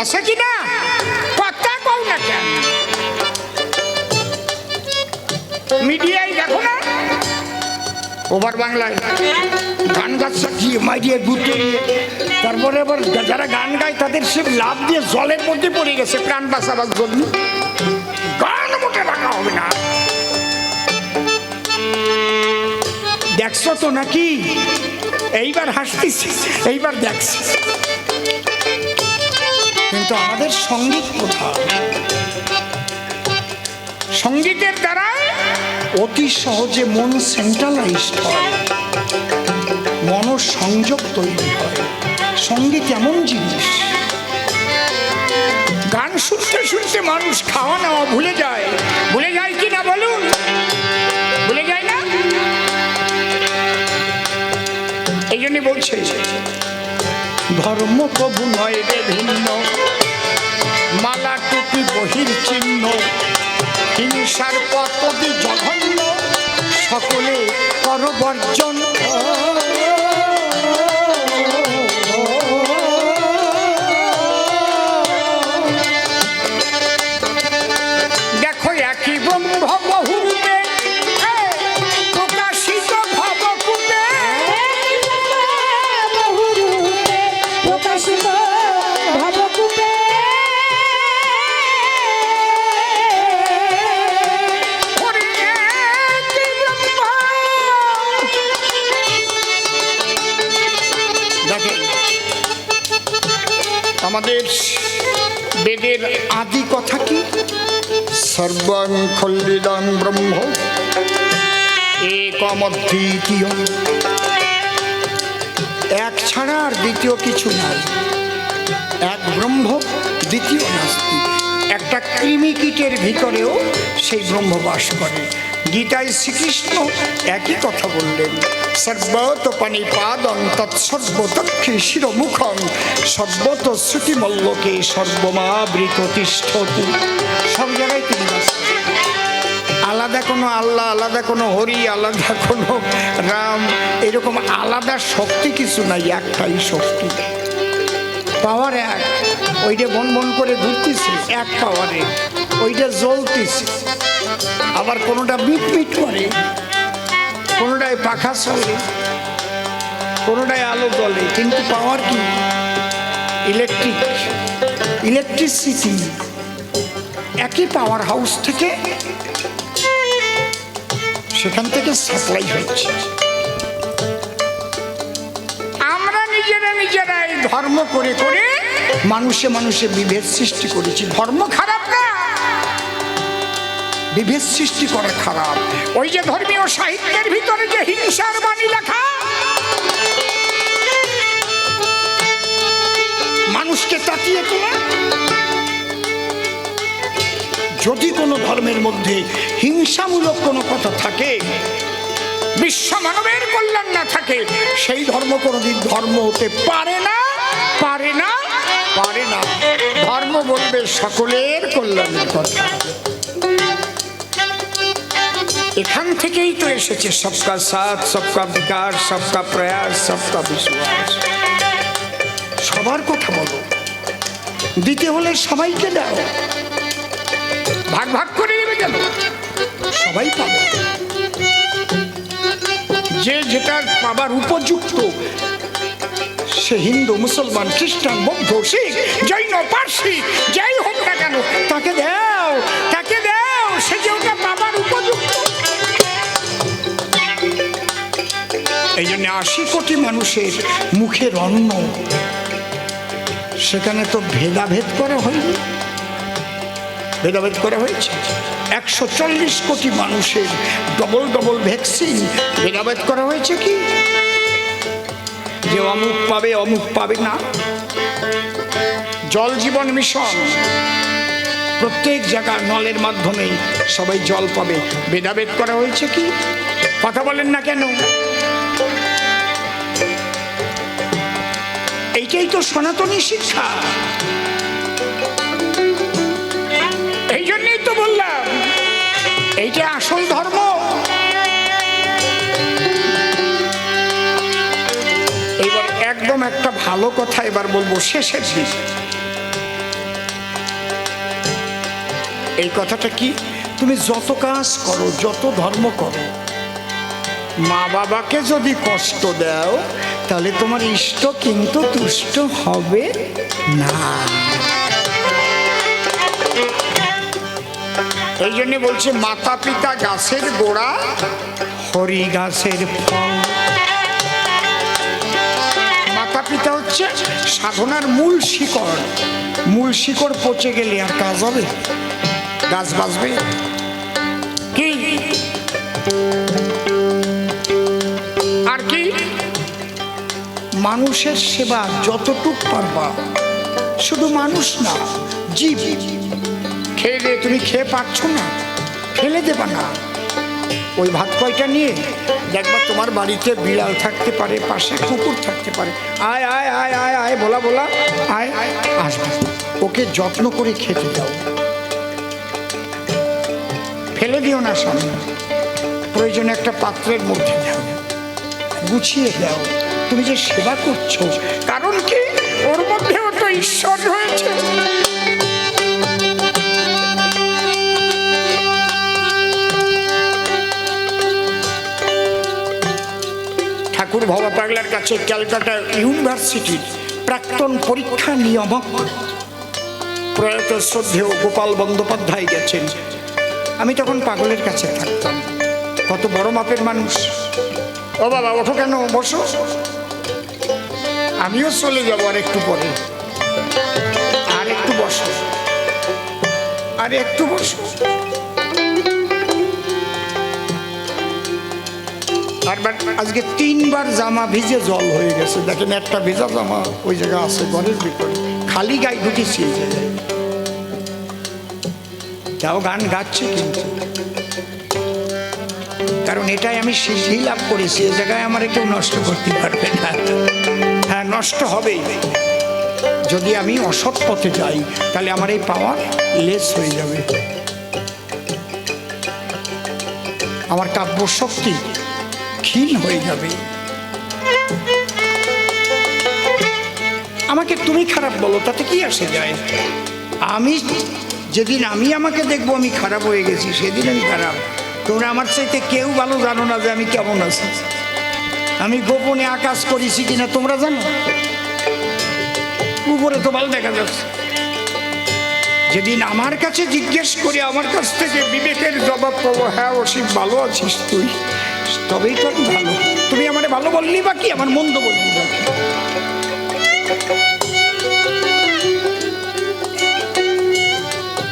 আছে কি না? কথা কও না কেন? মিডিয়ায় দেখো না, ওভার বাংলায় গান গাচ্ছে কি মাইরিয়ে ঘুরতে, তারপরে আবার যারা গান গায় তাদের সে লাভ দিয়ে জলের মধ্যে পড়ে গেছে প্রাণ বাঁচাবার জন্য। গান মোটে রাখা হবে না। দেখছো তো নাকি? এইবার হাসতেছি, এইবার দেখছি। কিন্তু আমাদের সঙ্গীত কোথায়? সঙ্গীতের দ্বারা অতি সহজে মন সেন্ট্রালাইজড হয়, মনঃসংযোগ তৈরি হয়। সঙ্গীত এমন জিনিস, গান শুনতে শুনতে মানুষ খাওয়া নেওয়া ভুলে যায়। ভুলে যায় কি না বলুন? ভুলে যায় না? এই জন্য বলছে ধর্ম প্রভু নয় রে ভিন্ন, মালা টুপি বহির চিহ্ন, হিংসার পথ অতি জঘন্য, সকলে কর বর্জন। দেখো একই ব্রহ্ম বহুরূপে প্রকাশিত ভবকূপে, বহুরূপে প্রকাশিত ভবকূপে, আমাদের বেদের আদি কথা কি? সর্বং খল্লিদং ব্রহ্ম একমদ্বিতীয়। এক ছাড়া আর দ্বিতীয় কিছু নাই, এক ব্রহ্ম দ্বিতীয় নাস্তি। একটা কৃমিকীটের ভিতরেও সেই ব্রহ্ম বাস করে। গীতায় শ্রীকৃষ্ণ একই কথা বললেন, সর্বত পাণিপাদং তৎসর্বতক্ষে শিরমুখং সর্বত শ্রুতিমল্লকে সর্বমাবৃত তিষ্ঠতি। সব জায়গায় তিনি বাস করেন। আলাদা কোনো আল্লাহ, আলাদা কোনো হরি, আলাদা কোনো রাম, এরকম আলাদা শক্তি কিছু নাই, একটাই শক্তি। পাওয়ার এক, ওইটা বন বন করে ঘুরতেছে এক পাওয়ারে, ওইটা জ্বলতেছে, আবার কোনোটা মিট মিট করে, কোনোটায় পাখা চলে, কোনোটায় আলো জ্বলে, কিন্তু পাওয়ার কি? ইলেকট্রিসিটি। একই পাওয়ার হাউস থেকে সেখান থেকে সাপ্লাই হচ্ছে। আমরা নিজেরাই ধর্ম করে করে মানুষে মানুষে বিভেদ সৃষ্টি করেছি। ধর্ম খারাপ না, বিভেদ সৃষ্টি করা খারাপ। ওই যে ধর্মীয় সাহিত্যের ভিতরে যে হিংসার বাণী লেখা, মানুষকে তাকিয়ে তোলা। যদি কোনো ধর্মের মধ্যে হিংসামূলক কোনো কথা থাকে, বিশ্ব মানবের কল্যাণ না থাকে, সেই ধর্ম কোনোদিন ধর্ম হতে পারে না, পারে না, পারে না। ধর্ম বলবে সকলের কল্যাণের কথা। এখান থেকেই তো এসেছে সবকা সাথ, সবকা বিকাশ, সবকা প্রয়াস, সবকা বিশ্বাস। সবার কথা বলো, দিতে হলে সবাইকে দাও, ভাগ ভাগ করে নেবে কেন? সবাই পাবে, যে যেটা পাবার উপযুক্ত। সে হিন্দু, মুসলমান, খ্রিস্টান, বৌদ্ধ, শিখ, জৈন, পার্সি, যাই হোক না কেন, তাকে দাও, তাকে দাও, সে যে ওটা পাবার উপযুক্ত। এই জন্য 80 কোটি মানুষের মুখের অন্ন, সেখানে তো ভেদাভেদ করা হয়নি, ভেদাভেদ করা হয়েছে। 140 কোটি মানুষের ডবল ডবল ভ্যাকসিন, ভেদাভেদ করা হয়েছে কি? যে অমুক পাবে অমুক পাবে না। জল জীবন মিশন, প্রত্যেক জায়গা নলের মাধ্যমে সবাই জল পাবে, ভেদাভেদ করা হয়েছে কি? কথা বলেন না কেন? এইটাই তো সনাতনী শিক্ষা। এই জন্যই তো বললাম এইটা আসল ধর্ম। এবার একদম একটা ভালো কথা এবার বলবো, শেষের দিক। এই কথাটা কি? তুমি যত কাজ করো, যত ধর্ম করো, মা বাবাকে যদি কষ্ট দাও, তাহলে তোমার ইষ্ট কিন্তু তুষ্ট হবে না। এই জন্য বলছে মাতা পিতা গাছের গোড়া, হরি গাছের ফল। মাতা পিতা হচ্ছে সাধনার মূল শিকড়। মূল শিকড় পচে গেলে আর কাজ হবে? গাছ বাঁচবে কি? আর কি? মানুষের সেবা যতটুক পারবা, শুধু মানুষ না, জীব। খেয়ে দে, তুমি খেয়ে পাচ্ছ না, ফেলে দেবা না। ওই ভাত কয়টা নিয়ে দেখবা তোমার বাড়িতে বিড়াল থাকতে পারে, পাশে কুকুর থাকতে পারে, আয় আয় আয় আয় আয় বলা বলা আয় আসবে, ওকে যত্ন করে খেতে দাও, ফেলে দিও না সামনে। প্রয়োজনে একটা পাত্রের মধ্যে দাও, গুছিয়ে দাও। তুমি যে সেবা করছো, কারণ কি? ওর মধ্যেও তো ঈশ্বর রয়েছে। ঠাকুর ভবা পাগলার কাছে ক্যালকাটা ইউনিভার্সিটির প্রাক্তন পরীক্ষা নিয়ামক প্রয়াত শ্রদ্ধেয় গোপাল বন্দ্যোপাধ্যায় গেছেন। আমি তখন পাগলের কাছে থাকতাম। কত বড় মাপের মানুষ। ও বাবা ওঠো কেন, বসো, আমিও চলে যাবো আর একটু পরে, আর একটু বসো। আর একটু বসো। আর আজকে 3 বার জামা ভিজে জল হয়ে গেছে। দেখেন একটা ভেজা জামা ওই জায়গা আছে ঘরের ভিতরে, খালি গায়ে ঢুকেছি এই জায়গায়। তাও গান গাচ্ছে কিন্তু, কারণ এটাই আমি সিদ্ধি লাভ করেছি। এই জায়গায় আমার কেউ নষ্ট করতে পারবে না। হ্যাঁ, নষ্ট হবেই। যদি আমি অসৎ পথে যাই তাহলে আমার এই পাওয়ার লেস হয়ে যাবে, আমার কাব্য শক্তি ক্ষীণ হয়ে যাবে। আমাকে তুমি খারাপ বলো, তাতে কি আসে যায়? আমি যেদিন আমাকে দেখবো আমি খারাপ হয়ে গেছি, সেদিন আমি খারাপ। তোমরা আমার চাইতে কেউ ভালো জানো না যে আমি কেমন আছি। আমি গোপনে আকাশ করেছি কিনা তোমরা জানো? উপরে তো ভালো দেখা যাচ্ছে। যেদিন আমার কাছে জিজ্ঞেস করে আমার কাছ থেকে বিবেকের জবাব পাবো, হ্যাঁ অসীম ভালো আছিস তুই, তবেই তো আমি ভালো। তুমি আমারে ভালো বললি বা কি, আমার মন্দ বললি বা কি?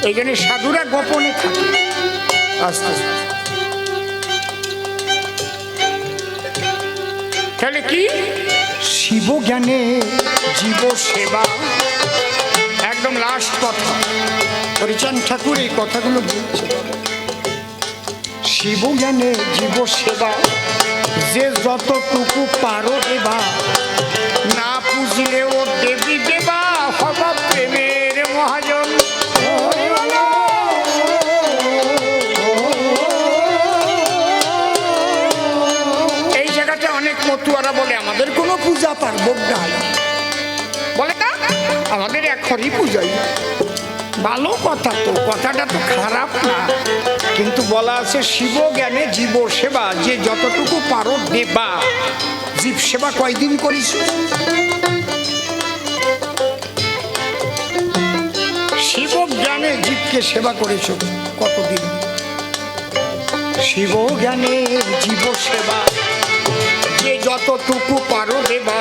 এইখানে সাধুরা গোপনে থাকে। আস্তে আস্তে তাহলে কি? শিব জ্ঞানে জীব সেবা, একদম লাস্ট কথা। হরিচাঁদ ঠাকুর এই কথাগুলো বলছে। শিব জ্ঞানে জীব সেবা, যে যতটুকু পারো দেবা, না পুজিলেও দেবী দেবা, হবা প্রেমের মহাজন। এই জায়গাটা অনেক মতুয়ারা বলে আমাদের কোনো পূজা পার্বণ নাই, বলে না আমাদের এখনই পূজাই। ভালো কথা তো, কথাটা তো খারাপ না, কিন্তু বলা আছে শিব জ্ঞানে জীব সেবা, যে যতটুকু পারো দেবা। জীব সেবা কয়দিন করিস? শিব জ্ঞানে জীবকে সেবা করেছ কতদিন? শিব জ্ঞানে জীব সেবা, যে যতটুকু পারো দেবা,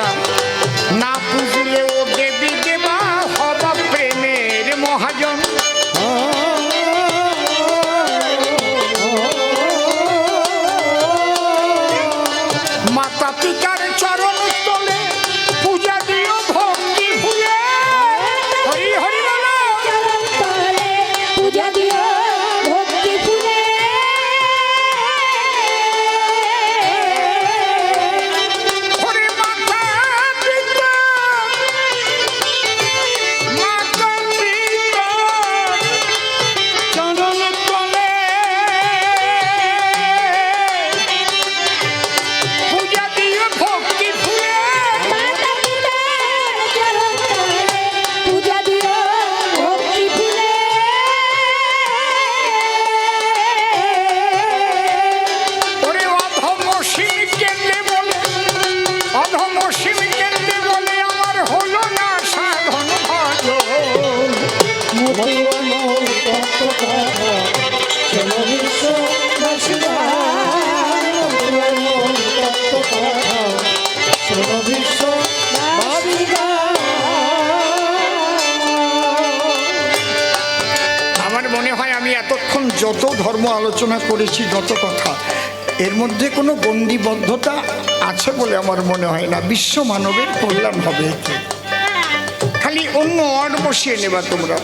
না পুজলেও দেবী দেবা, হবা প্রেমের মহাজন। মাতা পিতার চরণ তলে পূজা দিও ভক্তি ভুলে। হরি হরি বলো। চরণ তলে পূজা দিও ভক্তি ফুলে। হরি মাতা পিতা, মাতা পিতা চরণ তলে পূজা দিও ভক্তি ফুলে। মাতা পিতার চরণ তলে পূজা দিও ভক্তি ফুলে। ওরে অধমসীম কেন্দ্রে বলে, অধমসীম কেন্দ্রে বলে, আমার হলো না সাধন ভজন। আমার মনে হয় আমি এতক্ষণ যত ধর্ম আলোচনা করেছি, যত কথা, এর মধ্যে কোনো গণ্ডিবদ্ধতা আছে বলে আমার মনে হয় না। বিশ্ব মানবের কল্যাণ হবে এতে। খালি অন্য অর্ড বসিয়ে নেবা তোমরা।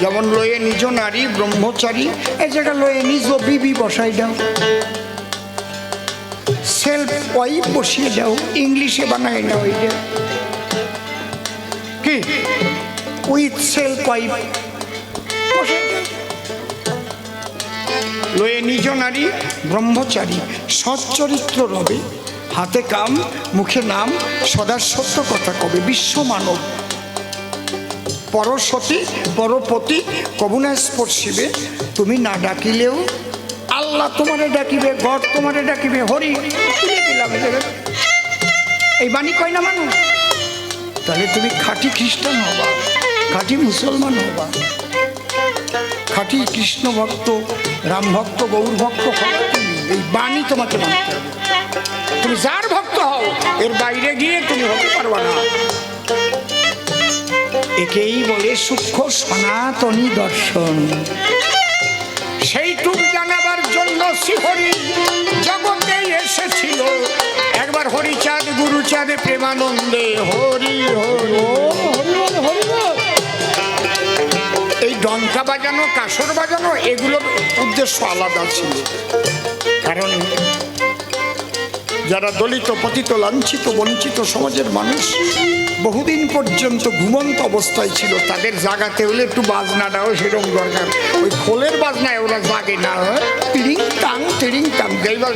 যেমন লয়ে নিজ নারী ব্রহ্মচারী, এই জায়গা লয়ে নিজ বিবি বসাই দাও, সেলফ ওয়াইফ বসিয়ে দাও, ইংলিশে বানায় না ওইটা কি, উইথ সেলফ ওয়াইফ বসাই দাও। লয়ে নিজ নারী ব্রহ্মচারী, সচ্চরিত্র রবে, হাতে কাম মুখে নাম, সদা সত্য কথা কবে। বিশ্ব মানব পরসতী পরপতি কবুনা স্পর্শিবে, তুমি না ডাকিলেও আল্লাহ তোমারে ডাকিবে, গড তোমারে ডাকিবে। হরি দিলাম এই বাণী কয় না মানুষ, তাহলে তুমি খাঁটি খ্রিস্টান হবা, খাঁটি মুসলমান হবা, খাঁটি কৃষ্ণ ভক্ত, রাম ভক্ত, গৌর ভক্ত হবা। তুমি এই বাণী তোমাকে মানতে হবে। তুমি যার ভক্ত হও, এর বাইরে গিয়ে তুমি হতে পারবা না। একেই বলে সূক্ষ্ম সনাতনী দর্শন। দাসী হরি জগতে এসেছিল। একবার হরিচাঁদ গুরুচাঁদে প্রেমানন্দে হরি হরি। এই ডঙ্কা বাজানো, কাসর বাজানো, এগুলোর উদ্দেশ্য আলাদা ছিল। কারণ যারা দলিত, পতিত, লাঞ্ছিত, বঞ্চিত সমাজের মানুষ বহুদিন পর্যন্ত ঘুমন্ত অবস্থায় ছিল, তাদের জাগাতে হলে একটু বাজনাটাও সেরকম দরকার। ওই খোলের বাজনায় ওরা জাগে না, তিরিং টাং তিরিং টাং, যেইবার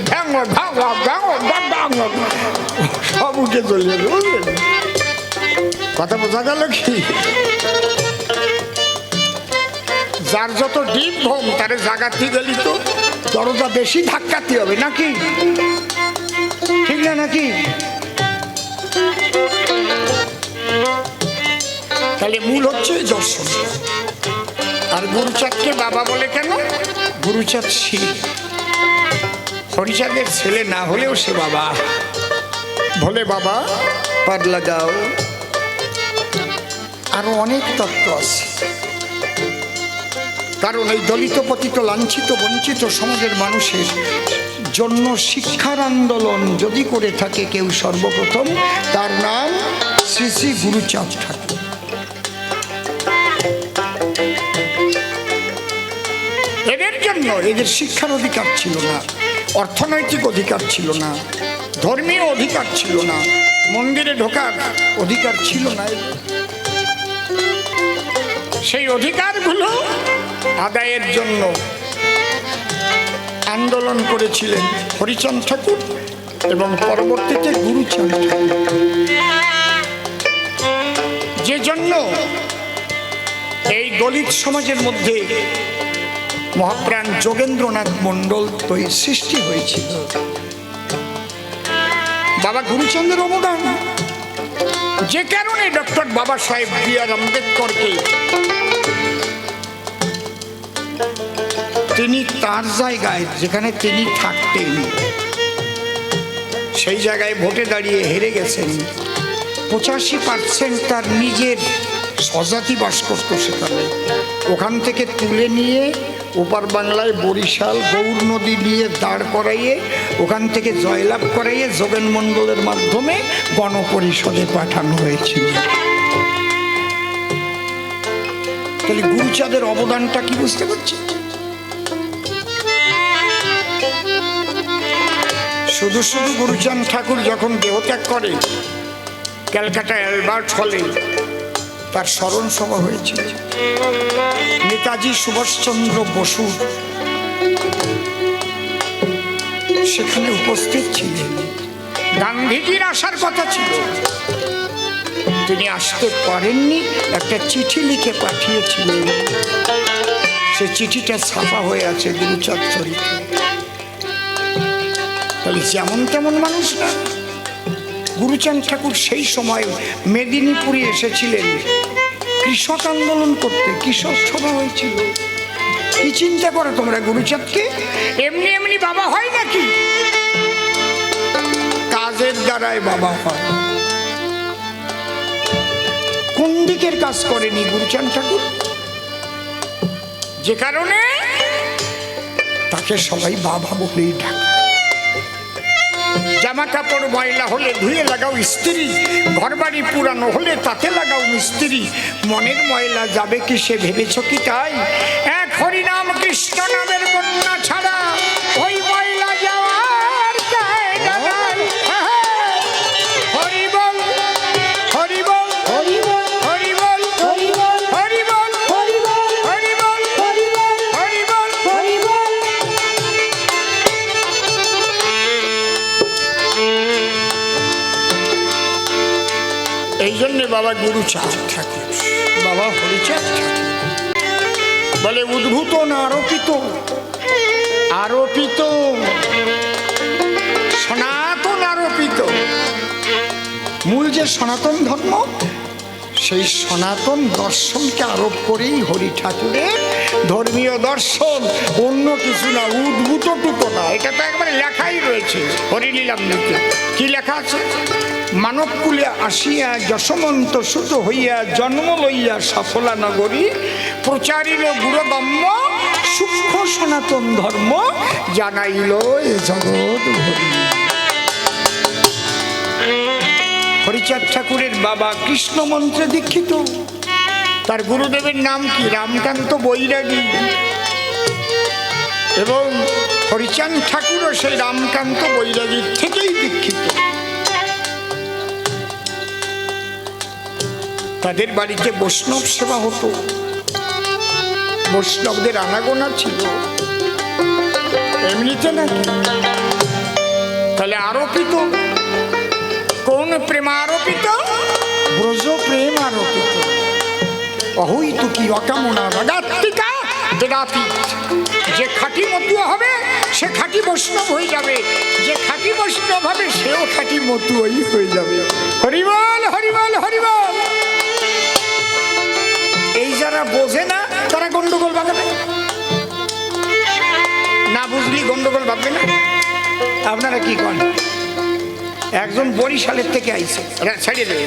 সব উঠে চলে যাবে, বুঝলেন? কথা বোঝা গেল কি? যার যত ডিপ ভোম তারে জাগাতে গেলি তো দরজা বেশি ধাক্কাতে হবে নাকি, ঠিক না নাকি? তাহলে মূল হচ্ছে দর্শন। আর গুরুচাঁদকে বাবা বলে কেন? গুরুচাঁদ শিব, হরিচাঁদের ছেলে না হলেও সে বাবা। বলে বাবা পার লাগাও। আরো অনেক তত্ত্ব আছে। কারণ এই দলিত, পতিত, লাঞ্ছিত, বঞ্চিত সমাজের মানুষের জন্য শিক্ষার আন্দোলন যদি করে থাকে কেউ, সর্বপ্রথম তার নাম শ্রী শ্রী গুরুচাঁদ ঠাকুর। এদের জন্য এদের শিক্ষার অধিকার ছিল না, অর্থনৈতিক অধিকার ছিল না, ধর্মীয় অধিকার ছিল না, মন্দিরে ঢোকার অধিকার ছিল না। সেই অধিকারগুলো আদায়ের জন্য আন্দোলন করেছিলেন হরিচাঁদ ঠাকুর এবং পরবর্তীতে গুরুচাঁদ ঠাকুর। যে জন্য এই দলিত সমাজের মধ্যে মহাপ্রাণ যোগেন্দ্রনাথ মণ্ডল সৃষ্টি হয়েছিল। বাবা গুরুচাঁদের অবদান, যে কারণে ডক্টর বাবা সাহেব বি.আর. আম্বেদকরকে তিনি তার জায়গায় যেখানে তিনি থাকতেন সেই জায়গায় ভোটে দাঁড়িয়ে হেরে গেছেন। 85% তার নিজের স্বজাতি বাস করত সেখানে। ওখান থেকে তুলে নিয়ে ওপার বাংলায় বরিশাল গৌর নদী নিয়ে দাঁড় করাইয়ে ওখান থেকে জয়লাভ করাইয়ে যোগেন মণ্ডলের মাধ্যমে গণপরিষদে পাঠানো হয়েছিল। তাহলে গুরুচাঁদের অবদানটা কি বুঝতে পারছি? শুধু শুধু গুরুচাঁদ ঠাকুর যখন দেহত্যাগ করে ক্যালকাটা অ্যালবার্ট হলে তার স্মরণ সভা হয়েছিল। নেতাজি সুভাষচন্দ্র বসু সেখানে উপস্থিত ছিলেন। গান্ধীজির আসার কথা ছিল, তিনি আসতে পারেননি। একটা চিঠি লিখে পাঠিয়েছিলেন, সে চিঠিটা ছাপা হয়ে আছে গুরুচাঁদ চরিত্রে। তাহলে যেমন তেমন মানুষ না। গুরুচাঁদ ঠাকুর সেই সময় মেদিনীপুরে এসেছিলেন কৃষক আন্দোলন করতে, কৃষক সভা হয়েছিল। কি চিন্তা করো তোমরা, গুরুচাঁদকে এমনি এমনি বাবা হয় নাকি? কাজের দ্বারাই বাবা হয়। কোন দিকের কাজ করেনি গুরুচাঁদ ঠাকুর? যে কারণে তাকে সবাই বাবা বলেই ডাকে। জামা কাপড় ময়লা হলে ধুয়ে লাগাও স্ত্রী, ঘরবাড়ি পুরানো হলে তাতে লাগাও মিস্ত্রি। মনের ময়লা যাবে কি সে ভেবেছ কি তাই? এক হরিনাম কৃষ্ণ নামের বন্যা ছাড়া ওই ময়লা যাওয়ার জায়গা নাই। হরি বল হরি বল হরি বল হরি বল হরি বল হরি বল হরি বল হরি বল হরি বল হরি বল হরি বল। এই জন্য বাবা গুরুচাঁদ ঠাকুর, বাবা হরিচাঁদ ঠাকুর বলে উদ্ভূত না আরোপিত, আরোপিত সনাতন আরোপিত। মূল যে সনাতন ধর্ম, সেই সনাতন দর্শনকে আরোপ করেই হরি ঠাকুরের ধর্মীয় দর্শন, অন্য কিছু না, উদ্ভূত টুতো না। এটা তো একবারে লেখাই রয়েছে হরিলীলামৃতে। কি লেখা আছে? মানবকুলে আসিয়া যশমন্ত সুত হইয়া জন্ম লইয়া সফলা নগরী প্রচারিল গুরুগম্য সূক্ষ্ম সনাতন ধর্ম জানাইল এ জগৎ ভরি। হরিচাঁদ ঠাকুরের বাবা কৃষ্ণ মন্ত্রে দীক্ষিত, তার গুরুদেবের নাম কি? রামকান্ত বৈরাগী। এবং হরিচাঁদ ঠাকুরও সেই রামকান্ত বৈরাগীর থেকেই দীক্ষিত। তাদের বাড়িতে বৈষ্ণব সেবা হতো, বৈষ্ণবদের আনাগোনা ছিল এমনিতে নাকি। তাহলে আরোপিত কোন প্রেম আরোপিত? ব্রজ প্রেম আরোপিত। অহৈত কি অকামনা রাগাত্মিকা বেদাতীত। যে খাঁটি মতুয়া হবে সে খাঁটি বৈষ্ণব হয়ে যাবে, যে খাঁটি বৈষ্ণব হবে সেও খাঁটি মতুয়াই হয়ে যাবে। হরিবল হরিবল হরিবল। এই যারা বোঝে না তারা গন্ডগোল বাঁধাবে, না বুঝলি গন্ডগোল ভাববে না। আপনারা কি করেন? একজন বরিশালের থেকে আইছে, ছাড়িয়ে দেবে,